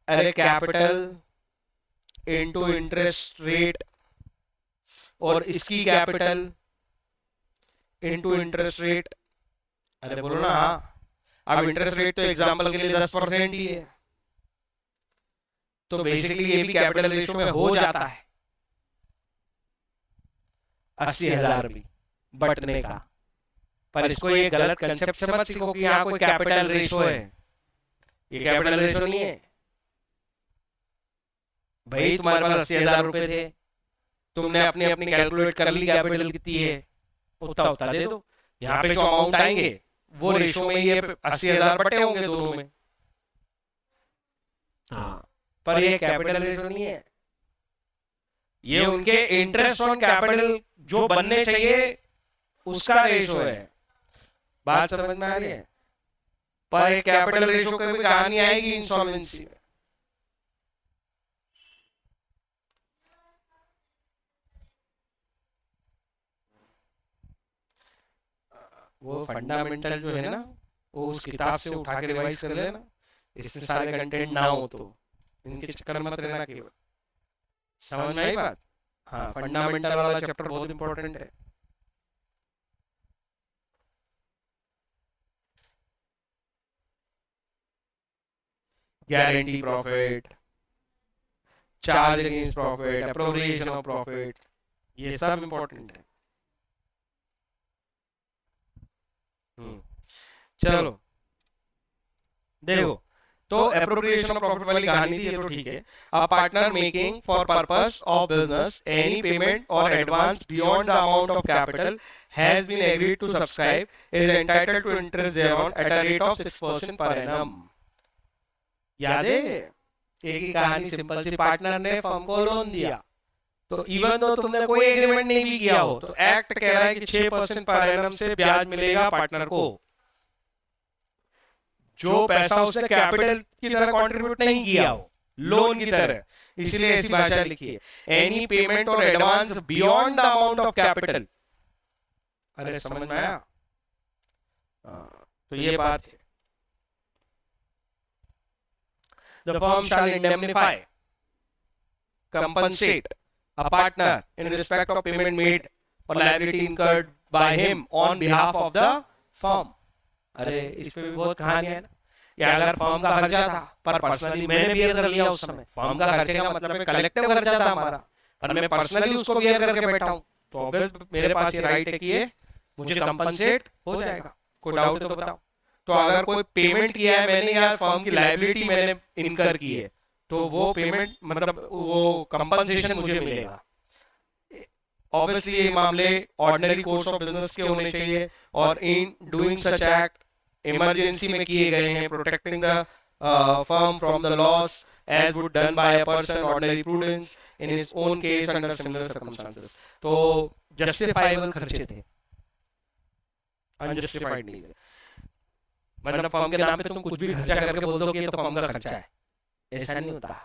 अरे कैपिटल इनटू इंटरेस्ट रेट और इसकी कैपिटल इनटू इंटरेस्ट रेट। अरे बोलो ना। अब इंटरेस्ट रेट तो एग्जांपल के लिए 10% ही है, तो बेसिकली ये भी कैपिटल रेशो में हो जाता है 80,000 भी बटने का। पर इसको ये गलत कंसेप्ट से मत सीखो कि यहाँ कोई कैपिटल रेशो है। ये कैपिटल रेशो नहीं है भाई। तुम्हारे पास 80,000 रुपए थे, तुमने अपनी अपनी कैलकुलेट कर ली कैपिटल कितनी है, उतना उतना दे दो। यहाँ पे जो अमाउंट आएंगे वो रेशो में ये 80,000 बटे होंगे दोनों में। हाँ, पर ये कैपिटल रेशो नहीं है, ये उनके इंटरेस्ट ऑन कैपिटल जो बनने चाहिए उसका रेशो है। बात समझ में आ रही है? पर कैपिटल रेशो की भी कहानी आएगी इंसॉल्वेंसी में। वो फंडामेंटल जो है ना, वो उस किताब से उठा के रिवाइज कर लेना। इसमें सारे कंटेंट ना हो तो इनके चक्कर मत रहना केवल। समझ में आई बात? हाँ, फंडामेंटल वाला चैप्टर बहुत इंपॉर्टेंट है। Guarantee profit, charge against profit, appropriation of profit, ये सब इंपॉर्टेंट है। चलो देखो, तो एप्रोप्रिएशन ऑफ प्रॉफिट वाली कहानी थी, ये तो ठीक है। A partner making for purpose of business any payment और advance beyond the amount of capital has been agreed to subscribe is entitled to interest thereon at a rate of 6% per annum. याद है? एक ही कहानी, simple सी। Partner ने firm को loan दिया, तो इवन दो तुमने कोई एग्रीमेंट नहीं भी किया हो, तो एक्ट कह रहा है कि 6% पर एनम से ब्याज मिलेगा पार्टनर को, जो पैसा उसने कैपिटल की तरह कंट्रीब्यूट नहीं किया हो, लोन की तरह। इसलिए ऐसी भाषा लिखी है, एनी पेमेंट और advance beyond the amount of capital. अरे समझ में आया? तो ये बात है। The firm shall indemnify, compensate a partner in respect of payment made or liability incurred by him on behalf of the firm. अरे इस पे भी बहुत कहानी है ना। या अगर फर्म का खर्चा था पर पर्सनली मैंने बियर कर लिया, उस समय फर्म का खर्चे का मतलब है कलेक्टिव खर्चा था हमारा, पर मैं पर्सनली उसको बियर करके बैठा हूँ, तो ऑब्वियस मेरे पास ये राइट है कि ये मुझे कंपनसेट हो जाएगा। कोई डाउट है तो बताओ। तो अगर कोई पेमेंट किया है मैंने या फर्म की लायबिलिटी मैंने इनकर की है तो वो पेमेंट मतलब वो कंपनसेशन मुझे मिलेगा। ऑब्वियसली ये मामले ऑर्डिनरी कोर्स ऑफ बिजनेस के होने चाहिए और in doing such act emergency में किए गए हैं, protecting the firm from the loss as would done by a person ordinary prudence in his own case under similar circumstances। तो जस्टिफाइबल खर्चे थे, अनजस्टिफाइड नहीं थे। मतलब फर्म के नाम पे तुम कुछ भी खर्चा करके बोल दो कि ये तो फर्म का खर्चा है, ऐसा नहीं होता।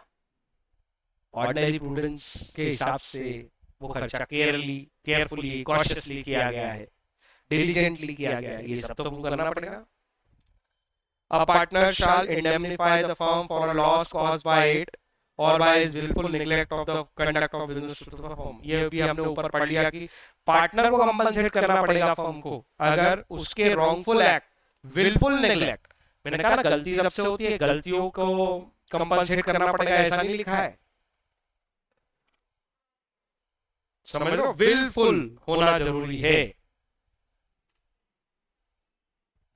ऑर्डिनरी प्रूडेंस के हिसाब से वो खर्चा केयरफुली कॉशियसली किया गया है, डिलीजेंटली किया गया है, ये सब तो तुमको करना पड़ेगा। A partner shall indemnify the firm for a loss caused by it or by his willful neglect of the conduct of business to the firm। ये भी हमने ऊपर पढ़ लिया कि पार्टनर को कंपनसेट करना पड़ेगा फर्म को अगर उसके रॉन्गफुल एक्ट, विलफुल नेग्लेक्ट, मैंने कहा ना गलती सबसे होती है, गलतियों को कंपनसेट करना पड़ेगा ऐसा नहीं लिखा है, समझ लो, विलफुल होना जरूरी है।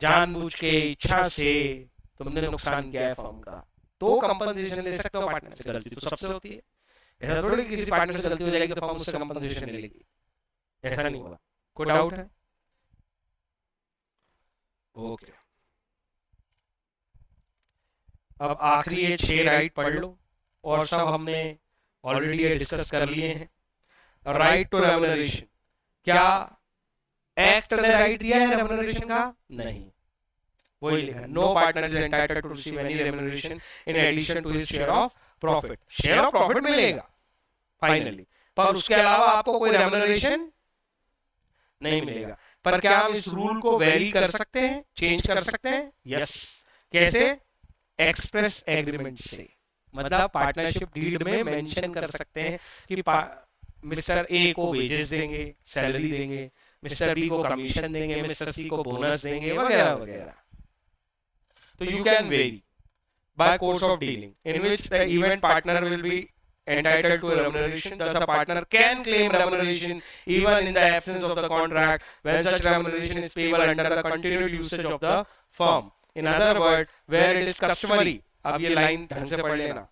जानबूझ के इच्छा से तुमने नुकसान किया है फर्म का तो कंपनसेशन ले सकते हो पार्टनर से। गलती तो सबसे होती है, ऐसा थोड़ी किसी पार्टनर से गलती हो जाएगी तो फर्म उससे कंपनसेशन ले लेगी, ऐसा नहीं होगा। कोई डाउट है? ओके, अब आखिरी ये 6 राइट पढ़ लो और सब हमने ऑलरेडी ये डिस्कस कर लिए हैं। राइट टू रेम्यूनरेशन, क्या एक्ट ने राइट दिया है रेम्यूनरेशन का? नहीं, वही लिखा है, no partner is entitled to receive any remuneration in addition to his share of profit. Share of profit मिलेगा फाइनली, पर उसके अलावा आपको कोई रेम्यूनरेशन नहीं मिलेगा। पर क्या हम इस रूल को वेरी कर सकते हैं, चेंज कर सकते हैं? यस। कैसे? एक्सप्रेस एग्रीमेंट से, मतलब पार्टनरशिप डीड में मेंशन कर सकते हैं कि मिस्टर ए को वेजेस देंगे, सैलरी देंगे, मिस्टर बी को कमीशन देंगे, मिस्टर सी को बोनस देंगे, वगैरह वगैरह। So you can vary by course of dealing in which the event partner will be entitled to a remuneration. Thus, a partner can claim remuneration even in the absence of the contract when such remuneration is payable under the continued usage of the firm. In other words, where it is customary, अब ये line ढंग से पढ़ लेना,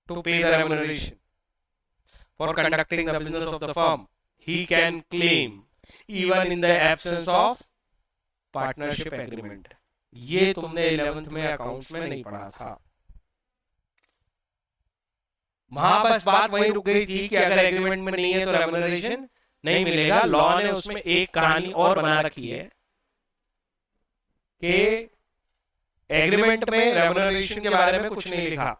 to pay the remuneration for conducting the business of the firm, he can claim even in the absence of partnership agreement। ये तुमने 11th में accounts में नहीं पढ़ा था। वहां बस बात वही रुक गई थी कि अगर एग्रीमेंट में नहीं है तो रेम्यूनरेशन नहीं मिलेगा। लॉ ने उसमें एक कहानी और बना रखी है कि एग्रीमेंट में रेम्यूनरेशन के बारे में कुछ नहीं लिखा,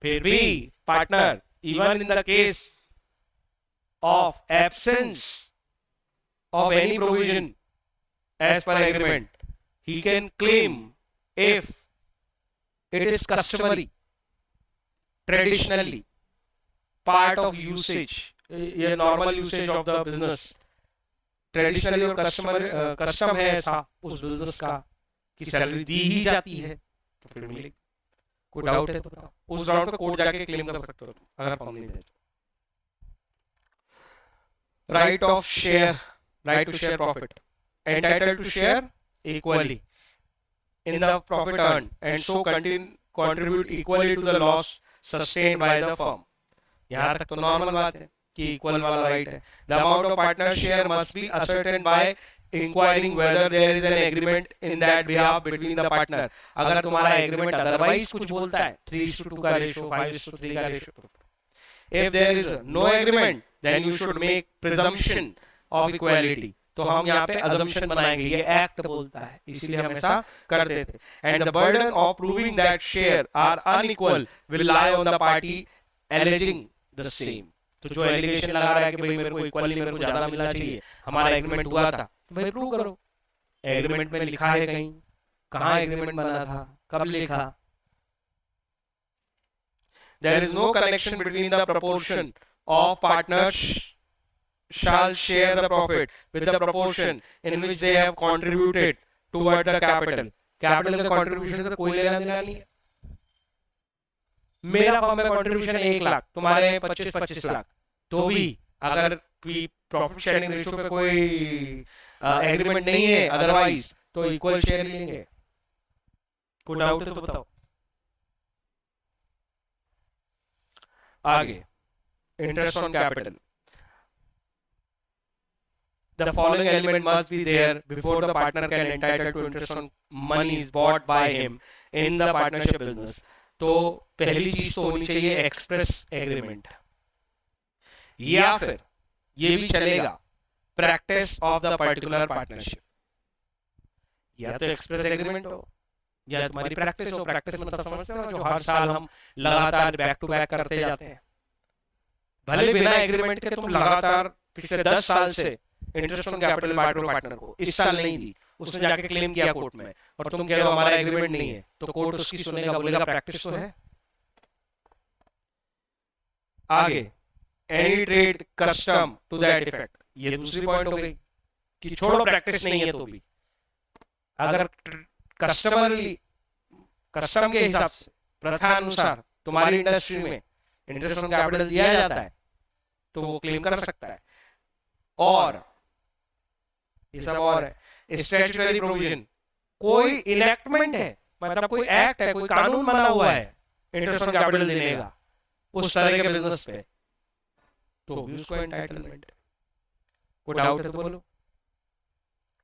फिर भी partner even in the case of absence of any provision as per agreement he can claim if it is customary, traditionally, part of usage, ये normal usage of the business, traditionally और custom है ऐसा उस business का कि salary दी ही जाती है तो फिर मिलेगी। कोई डाउट है तो बताओ, उस ग्राउंड पे कोर्ट जाके क्लेम कर सकते हो तुम अगर फॉर्म नहीं दे तो। Right of share, right to share profit, entitled to share equally in the profit earned and so contribute equally to the loss sustained by the firm। यहाँ तक तो नॉर्मल बात है कि इक्वल वाला राइट है। The amount of partner share must be ascertained by inquiring whether there is an agreement in that behalf between the partner। अगर तुम्हारा एग्रीमेंट अदरवाइज कुछ बोलता है 3:2 का रेशो, 5:3 का ratio, if there is no agreement then you should make presumption of equality। तो हम यहाँ पे assumption बनाएंगे, ये एक्ट बोलता है इसीलिए हम ऐसा करते थे। and the burden of proving that share are unequal will lie on the party alleging the same। तो जो एलिगेशन लगा रहा है कि भाई मेरे को इक्वली, मेरे को ज्यादा मिलना चाहिए, हमारा एग्रीमेंट हुआ था, तो भाई प्रूव करो। एग्रीमेंट में लिखा है कहीं, कहाँ एग्रीमेंट बना था, कब लिखा? there is no connection between the proportion of partners shall share the profit with the proportion in which they have contributed toward the capital। Capital के कंट्रीब्यूशन से कोई लेना देना नहीं है। मेरा फर्म में कंट्रीब्यूशन है 1 लाख, तुम्हारे 25-25 लाख, तो भी अगर प्रॉफिट शेयरिंग रेशियो पे कोई एग्रीमेंट नहीं है, अदरवाइज तो इक्वल शेयर लेंगे। कोई डाउट है तो बताओ। आगे, interest on capital. The following element must be there before the partner can entitle to interest on money is bought by him in the partnership business. तो पहली चीज तो होनी चाहिए एक्सप्रेस एग्रीमेंट, या फिर ये भी चलेगा practice of the particular partnership. या तो एक्सप्रेस एग्रीमेंट हो या तुम्हारी प्रैक्टिस हो। प्रैक्टिस मतलब समझते हो ना, जो हर साल हम लगातार बैक टू बैक करते जाते हैं। भले बिना एग्रीमेंट के तुम लगातार पिछले 10 साल से इंटरेस्ट ऑन कैपिटल बांट रहे हो पार्टनर को, इस साल नहीं दी, उसने जाके क्लेम किया कोर्ट में, और तुम कह रहे हो हमारा एग्रीमेंट नहीं है, तो कोर्ट उसकी सुनेगा, बोलेगा प्रैक्टिस तो है। आगे, any trade custom to that effect, ये दूसरी पॉइंट हो गई कि छोड़ो प्रैक्टिस नहीं है तो भी अगर कस्टमरली कस्टम के हिसाब से प्रथा अनुसार तुम्हारी इंडस्ट्री में इंटरेस्ट ऑन कैपिटल दिया जाता है तो वो क्लेम कर सकता है। और ये सब और है स्टैट्यूटरी प्रोविजन, कोई इनेक्टमेंट है, मतलब कोई एक्ट है, कोई कानून बना हुआ है इंटरेस्ट ऑन कैपिटल देने का उस तरह के बिजनेस पे, तो भी उसको एंटाइटलमेंट है। कोई डाउट है तो बोलो।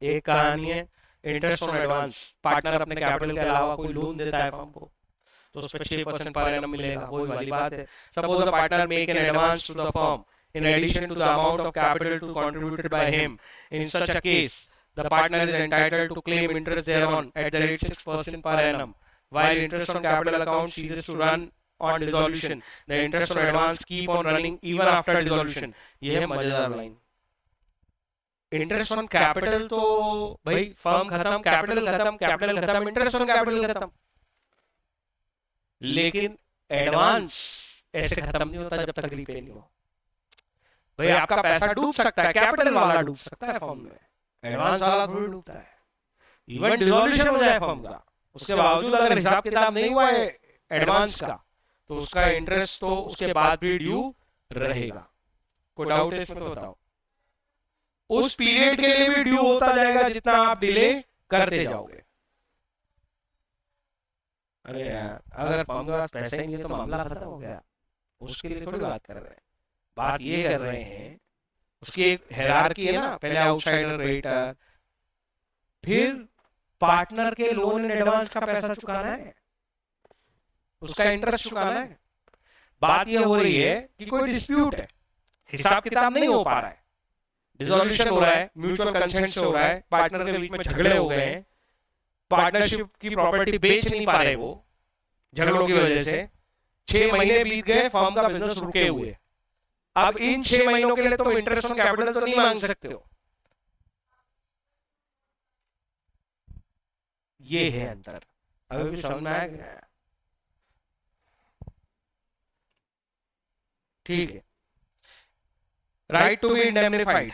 एक कहानी है इंटरेस्ट ऑन एडवांस। पार्टनर अपने कैपिटल के अलावा कोई लोन देता है फर्म को, तो उस पर 6% पर एनम मिलेगा। वही वाली बात है। Suppose the partner make an advance to the firm in addition to the amount of capital to contributed by him. In such a case, the partner is entitled to claim interest thereon at the rate 6% per annum. While interest on capital account ceases to run on dissolution, the interest on advance keep on running even after dissolution. ये है मजेदार line. Interest on capital तो भाई firm खत्म, capital खत्म, capital खत्म, interest on capital खत्म। लेकिन एडवांस ऐसे खत्म नहीं होता जब तक रीपे नहीं हो। भाई आपका पैसा डूब सकता है, कैपिटल वाला डूब सकता है फर्म में, एडवांस वाला थोड़ी डूबता है। इवन डिसॉल्यूशन हो जाए फर्म का, उसके बावजूद अगर हिसाब किताब नहीं हुआ है एडवांस का, तो उसका इंटरेस्ट तो उसके बाद भी ड्यू रहेगा। कोई डाउट है इसमें तो बताओ। उस पीरियड के लिए भी ड्यू होता जाएगा जितना आप डिले करते जाओगे। अरे यार, अगर फर्म के पास पैसा ही नहीं है तो मामला खत्म हो गया, उसके लिए थोड़ी बात कर रहे हैं। बात ये कर रहे हैं उसकी एक हायरार्की है ना, पहले आउटसाइडर क्रेडिटर, फिर पार्टनर के लोन इन एडवांस का पैसा चुकाना है, उसका इंटरेस्ट चुकाना है। बात ये हो रही है कि कोई डिस्प्यूट है, हिसाब किताब नहीं हो पा रहा है, डिसॉल्यूशन हो रहा है, म्यूचुअल कंसेंट से हो रहा है, पार्टनर के बीच में झगड़े हो गए हैं, पार्टनरशिप की प्रॉपर्टी बेच नहीं पा रहे वो झगड़ों की वजह से, 6 महीने बीत गए, फर्म का बिजनेस रुके हुए। अब इन 6 महीनों के लिए तुम इंटरेस्ट ऑन कैपिटल तो नहीं मांग सकते हो। ये है अंतर। अभी भी समझ में आ गया? ठीक है। Right to be indemnified,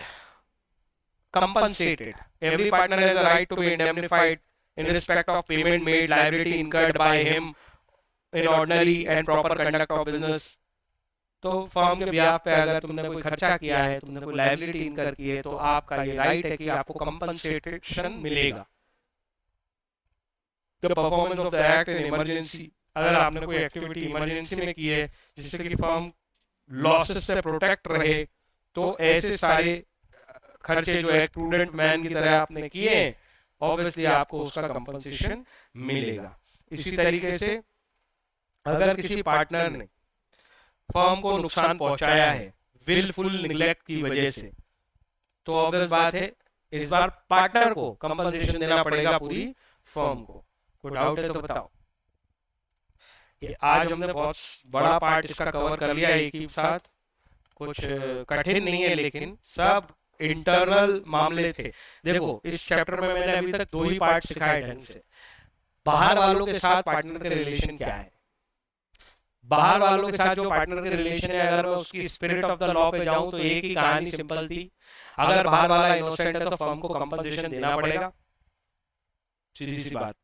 compensated. Every partner has a right to be indemnified in respect of payment made, liability incurred by him in ordinary and proper conduct of business. तो फर्म के ब्याह पे अगर तुमने कोई खर्चा किया है, तुमने कोई लायबिलिटी इनकर की है, तो आपका ये राइट है कि आपको कंपनसेशन मिलेगा। The performance of the act in emergency, अगर आपने कोई एक्टिविटी इमरजेंसी में की है जिससे कि फर्म लॉसेस से प्रोटेक्ट रहे, तो ऐसे सारे खर्चे जो एक प्रूडेंट मैन की तरह आपने किए हैं, ऑब्वियसली आपको उसका कंपनसेशन मिलेगा। इसी तरीके से अगर किसी पार्टनर ने फर्म को नुकसान पहुंचाया है विलफुल निग्लेक्ट की वजह से, तो ऑब्वियस बात है इस बार पार्टनर को कंपनसेशन देना पड़ेगा पूरी फर्म को। कोई डाउट है तो बताओ। ये आज हमने बहुत बड़ा पार्ट इसका कवर कर लिया एक ही साथ, कुछ कठिन नहीं है, लेकिन सब इंटरनल मामले थे। देखो इस चैप्टर में मैंने अभी तक 2 ही पार्ट सिखाए ढंग से। बाहर वालों के साथ पार्टनर के रिलेशन क्या है, बाहर वालों के साथ जो पार्टनर के रिलेशन है, अगर मैं उसकी स्पिरिट ऑफ द लॉ पे जाऊं तो एक ही कहानी सिंपल थी। अगर बाहर वाला इनोसेंट है तो फर्म को कंपनसेशन देना पड़ेगा, सीधी सी बात।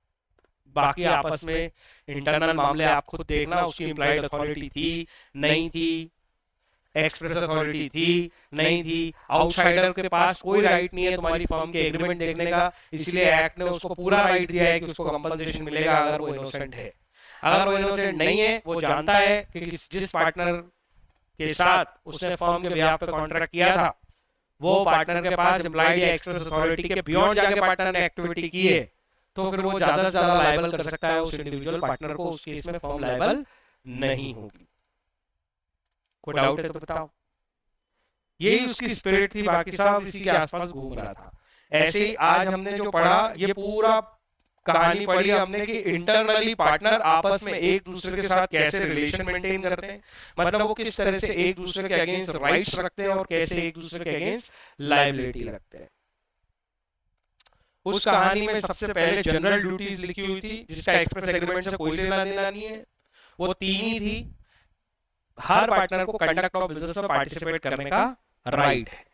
बाकी आपस में इंटरनल मामले आप खुद देखना, उसकी इंप्लाइड अथॉरिटी थी नहीं थी, एक्सप्रेस अथॉरिटी थी नहीं थी, आउटसाइडर के पास कोई राइट नहीं है तुम्हारी फर्म के एग्रीमेंट देखने का, इसलिए एक्ट ने उसको पूरा राइट दिया है कि उसको कंपनसेशन मिलेगा अगर वो इनोसेंट है। अगर वो इनोसेंट नहीं है, वो जानता है कि जिस पार्टनर के साथ उसने फर्म के बिहाफ पे कॉन्ट्रैक्ट किया था वो पार्टनर के पास इम्प्लाइड या एक्सप्रेस अथॉरिटी के बियॉन्ड जाके पार्टनर ने एक्टिविटी की है, तो फिर वो ज्यादा से ज्यादा लायबल कर सकता है उस इंडिविजुअल पार्टनर को, उस केस में फर्म लायबल नहीं होगी। कोई डाउट है तो बताओ। यही उसकी स्पिरिट थी, बाकी सब इसी के आसपास घूम रहा था। ऐसे ही आज हमने जो पढ़ा, ये पूरा कहानी पढ़ी हमने कि इंटरनली पार्टनर आपस में एक दूसरे के साथ कैसे रिलेशन मेंटेन करते हैं, मतलब वो किस तरह से एक दूसरे के अगेंस्ट राइट्स रखते हैं और कैसे एक दूसरे के अगेंस्ट लायबिलिटी रखते हैं। उस कहानी में सबसे पहले जनरल ड्यूटीज लिखी हुई थी जिसका एक्सप्रेस एग्रीमेंट से कोई लेना देना नहीं है, वो 3 ही थी। हर पार्टनर को कंडक्ट ऑफ बिजनेस में पार्टिसिपेट करने का राइट है,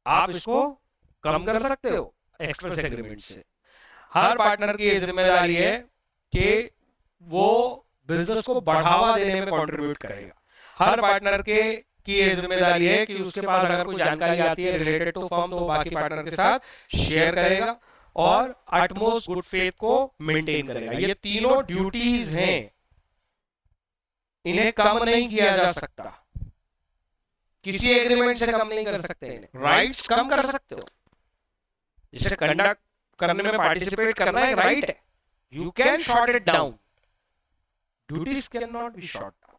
आप इसको कम कर सकते हो एक्सप्रेस एग्रीमेंट से। हर पार्टनर की ये जिम्मेदारी है कि वो बिजनेस को बढ़ावा देने में कंट्रीब्यूट करेगा। हर पार्टनर के की ये जिम्मेदारी है कि उसके पास अगर कोई जानकारी आती है रिलेटेड टू फर्म तो वो बाकी पार्टनर के साथ शेयर करेगा और अटमोस्ट गुड फेथ को मेंटेन करेगा। ये तीनों ड्यूटीज हैं, इन्हें कम नहीं किया जा सकता, किसी एग्रीमेंट से कम नहीं कर सकते इन्हें। राइट्स कम कर सकते हो, जैसे कंडक्ट करने में पार्टिसिपेट करना एक राइट है, you can short it down, duties can not be short down.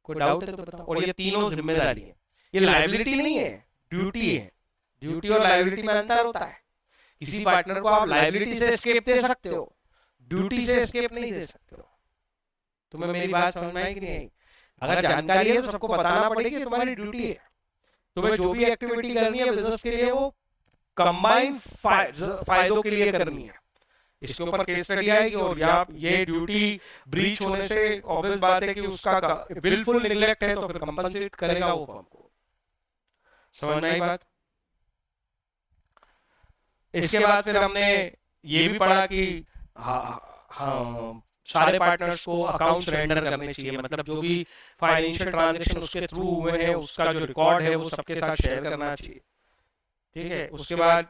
कोई डाउट है तो बताओ। और ये तीनों जिम्मेदारी है, ये लायबिलिटी नहीं है, ड्यूटी है। ड्यूटी और लायबिलिटी में अंतर होता है। किसी पार्टनर को आप लायबिलिटी से एस्केप दे सकते हो, ड्यूटी से एस्केप नहीं दे सकते हो। तुम्हें मेरी बात समझ में आई कि नहीं आई? अगर जानकारी है तो सबको बताना पड़ेगी, तुम्हारी ड्यूटी है। तुम्हें जो भी एक्टिविटी करनी है बिजनेस के लिए वो कंबाइंड फायदों के लिए करनी है। इसके ऊपर केस स्टडी आएगी और ये ड्यूटी ब्रीच होने से ऑब्वियस बात है कि उसका विलफुल निग्लेक्ट है तो फिर कंपनसेट करेगा वो फर्म को। समझ में आई बात? इसके बाद फिर हमने ये भी पढ़ा कि सारे पार्टनर्स को अकाउंट्स रेंडर करने चाहिए, मतलब जो भी फाइनेंशियल ट्रांजैक्शन उसके थ्रू हुए हैं उसका जो रिकॉर्ड है वो सबके साथ शेयर करना चाहिए। ठीक है, उसके बाद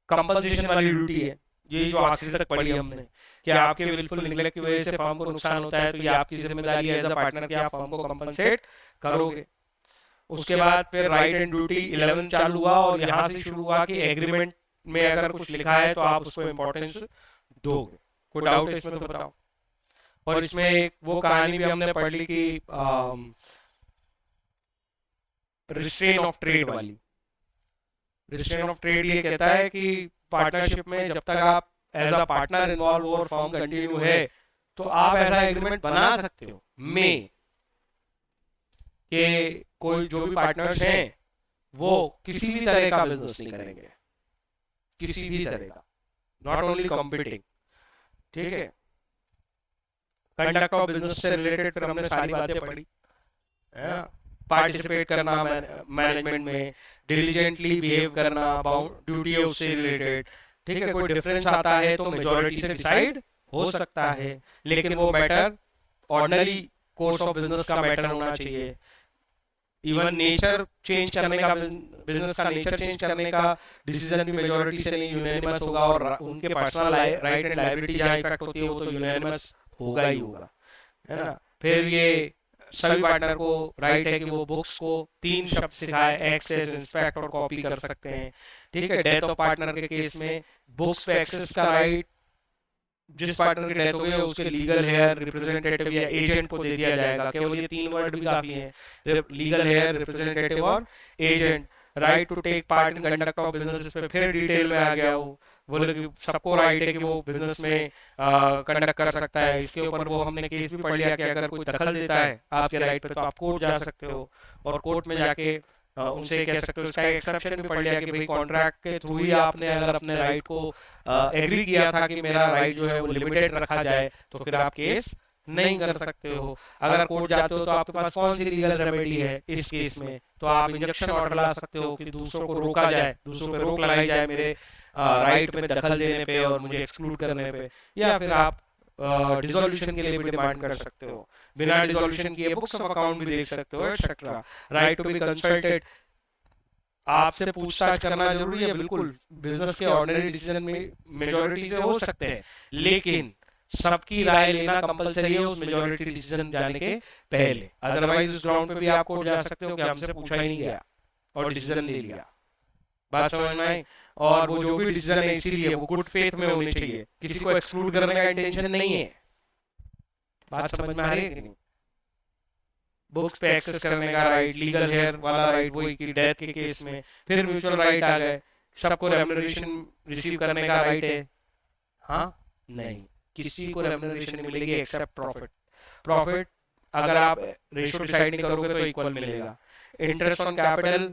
कंपनसेशन वाली ड्यूटी है, ये जो आखिर तक पढ़ी हमने कि आपके विलफुल निग्लेक्ट की वजह से फर्म को नुकसान होता है तो ये आपकी जिम्मेदारी है एज अ पार्टनर कि आप फर्म को कंपनसेट करोगे। उसके बाद फिर राइट एंड ड्यूटी 11 चालू हुआ और यहाँ से शुरू हुआ कि एग्रीमेंट में अगर कुछ लिखा है तो आप उसको इम्पोर्टेंस दोगे। कोई डाउट है इसमें तो बताओ। और इसमें एक वो कहानी भी हमने पढ़ ली कि रिस्ट्रेन ऑफ ट्रेड वाली। रिस्ट्रेन ऑफ ट्रेड ये कहता है कि पार्टनरशिप में जब तक आप एज अ पार्टनर इन्वॉल्व और फर्म कंटिन्यू है तो आप ऐसा एग्रीमेंट बना सकते हो में कि कोई जो भी पार्टनर्स हैं वो किसी भी तरह का बिजनेस नहीं करेंगे, किसी भी तरह का, नॉट ओनली कॉम्पिटिंग। ठीक है, कंडक्ट ऑफ बिजनेस से रिलेटेड फिर हमने सारी बातें पढ़ी, पार्टिसिपेट करना मैनेजमेंट में, डिलीजेंटली बिहेव करना, ड्यूटी है उससे रिलेटेड। ठीक है, कोई डिफरेंस आता है तो मेजॉरिटी से डिसाइड हो सकता है, लेकिन वो matter ordinary course of business का मैटर होना चाहिए। इवन नेचर चेंज करने का, बिजनेस का नेचर चेंज करने का डिसीजन भी मेजॉरिटी से नहीं यूनानिमस होगा और उनके पर्सनल राइट एंड लायबिलिटी जहाँ इफेक्ट होती है वो तो यूनानिमस होगा ही होगा, है ना। फिर ये सभी पार्टनर को राइट है कि वो बुक्स को 3 शब्द सिखाए, एक्सेस, इंस्पेक्ट और कॉपी कर सकते हैं। ठीक है, डेथ ऑफ पार्टनर के केस में बुक्स पे एक्सेस का राइट जिस पार्टनर की डेथ हो गई है उसके लीगल हेयर, रिप्रेजेंटेटिव या एजेंट को दे दिया जाएगा। केवल ये 3 वर्ड भी काफी हैं, लीगल हेयर, रिप्रेजेंटेटिव और agent. Right to take part in conduct of business, इस पे फिर डिटेल में आ गया वो, बोले कि सबको राइट है कि वो बिजनेस में कंडक्ट कर सकता है। इसके ऊपर वो हमने केस भी पढ़ लिया कि अगर कोई दखल देता है आपके राइट पे तो आप कोर्ट जा सकते हो और कोर्ट में जाके उनसे कह सकते हो। इसका एक्सेप्शन भी पढ़ लिया कि भाई कॉन्ट्रैक्ट के थ्रू ही आपने अगर अपने राइट को एग्री किया था कि मेरा राइट जो है वो लिमिटेड रखा जाए तो फिर आप केस नहीं कर सकते हो। अगर कोर्ट जाते हो तो आपके पास कौन सी लीगल रेमेडी है इस केस में, तो आप इंजक्शन ऑर्डर ला सकते हो कि दूसरों को रोका जाए, दूसरों पे रोक लगाई जाए मेरे राइट में दखल देने पे और मुझे एक्सक्लूड करने पे, या फिर आप डिसोल्यूशन के लिए भी डिमांड कर सकते हो, बिना डिसोल्यूशन किए बुक्स ऑफ अकाउंट भी देख सकते हो, etcetera. Right to be consulted, आपसे पूछताछ करना जरूरी है, बिल्कुल बिजनेस के ऑर्डिनरी डिसीजन में मेजॉरिटी से हो सकते हैं, लेकिन सबकी राय लेना कंपलसरी है उस मेजॉरिटी डिसीजन जाने के पहले, अदरवाइज उस ग्राउंड पे भी आप कोर्ट जा सकते हो कि हमसे पूछा ही नहीं गया और डिसीजन ले लिया। बात समझ में आई? और वो जो भी डिसीजन है इसीलिए वो गुड फेथ में होनी चाहिए, किसी को एक्सक्लूड करने का इंटेंशन नहीं है। बात समझ में आ रही है कि नहीं? बुक्स पे एक्सेस करने का राइट, लीगल हेयर वाला राइट, वही कि डेथ के केस में फिर म्यूचुअल राइट आ गए, सबको रेम्युनरेशन रिसीव करने का राइट है। हाँ नहीं, किसी को रेम्युनरेशन नहीं मिलेगी एक्सेप्ट प्रॉफिट। प्रॉफिट अगर आप रेशियो डिसाइड नहीं करोगे तो इक्वल मिलेगा। इंटरेस्ट ऑन कैपिटल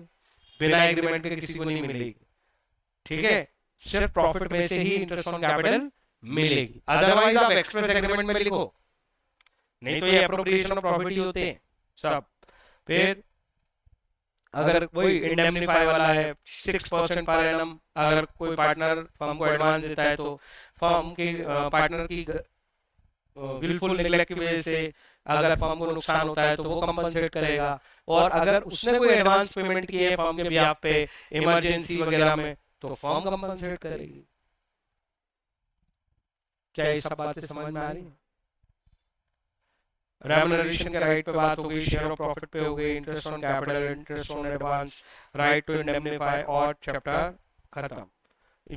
बिना एग्रीमेंट के किसी को नहीं मिलेगी, ठीक है? सिर्फ प्रॉफिट में से ही इंटरेस्ट ऑन कैपिटल मिलेगी, अदरवाइज आप एक्सप्रेस एग्रीमेंट में लिखो, नहीं तो ये एप्रोप्रिएशन ऑफ प्रॉपर्टी होते हैं सब। फिर अगर वही इंडेमनिफाई वाला है 6% पर एनम, अगर कोई पार्टनर फर्म को एडवांस देता है तो फर्म के पार्टनर की विलफुल नेग्लेक्ट की वजह से अगर फर्म को नुकसान होता है तो वो कंपनसेट करेगा, और अगर उसने कोई एडवांस पेमेंट की है फर्म के बिहाफ पे इमरजेंसी वगैरह में तो फर्म कंपनसेट करेगी। क्या ये सब बातें समझ में आ रही है? रेम्युनरेशन के राइट पे बात हो गई, शेयर ऑफ प्रॉफिट पे हो गई, interest on capital, interest on advance, right to indemnify, और चैप्टर खत्म।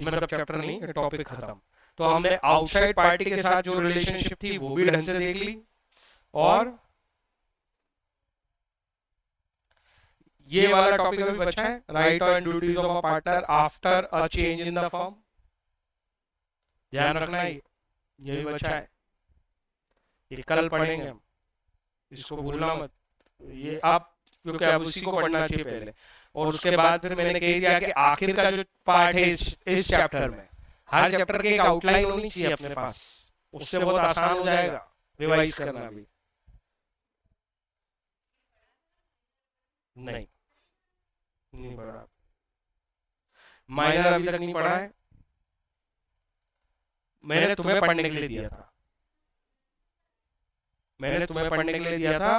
मतलब चैप्टर नहीं, टॉपिक खत्म। तो हमने आउटसाइड पार्टी के साथ जो रिलेशनशिप थी वो भी ढंग से देख ली, और ये वाला टॉपिक अभी बचा है, right and duties of a partner after a change in the firm. ध्यान रखना है ये भी बचा है, ये कल पढ़ेंगे हम, इसको भूलना मत। ये आप क्योंकि अब उसी को पढ़ना चाहिए पहले, और उसके बाद फिर मैंने कह दिया कि आखिर का जो पार्ट है इस चैप्टर में, हर चैप्टर की एक आउटलाइन होनी चाहिए अपने पास, उससे बहुत आसान हो जाएगा रिवाइज करना भी। नहीं नहीं पढ़ा, माइनर अभी तक नहीं पढ़ा है, मैंने तुम्हें पढ़ने के लिए दिया था, मैंने तुम्हें पढ़ने के लिए दिया था।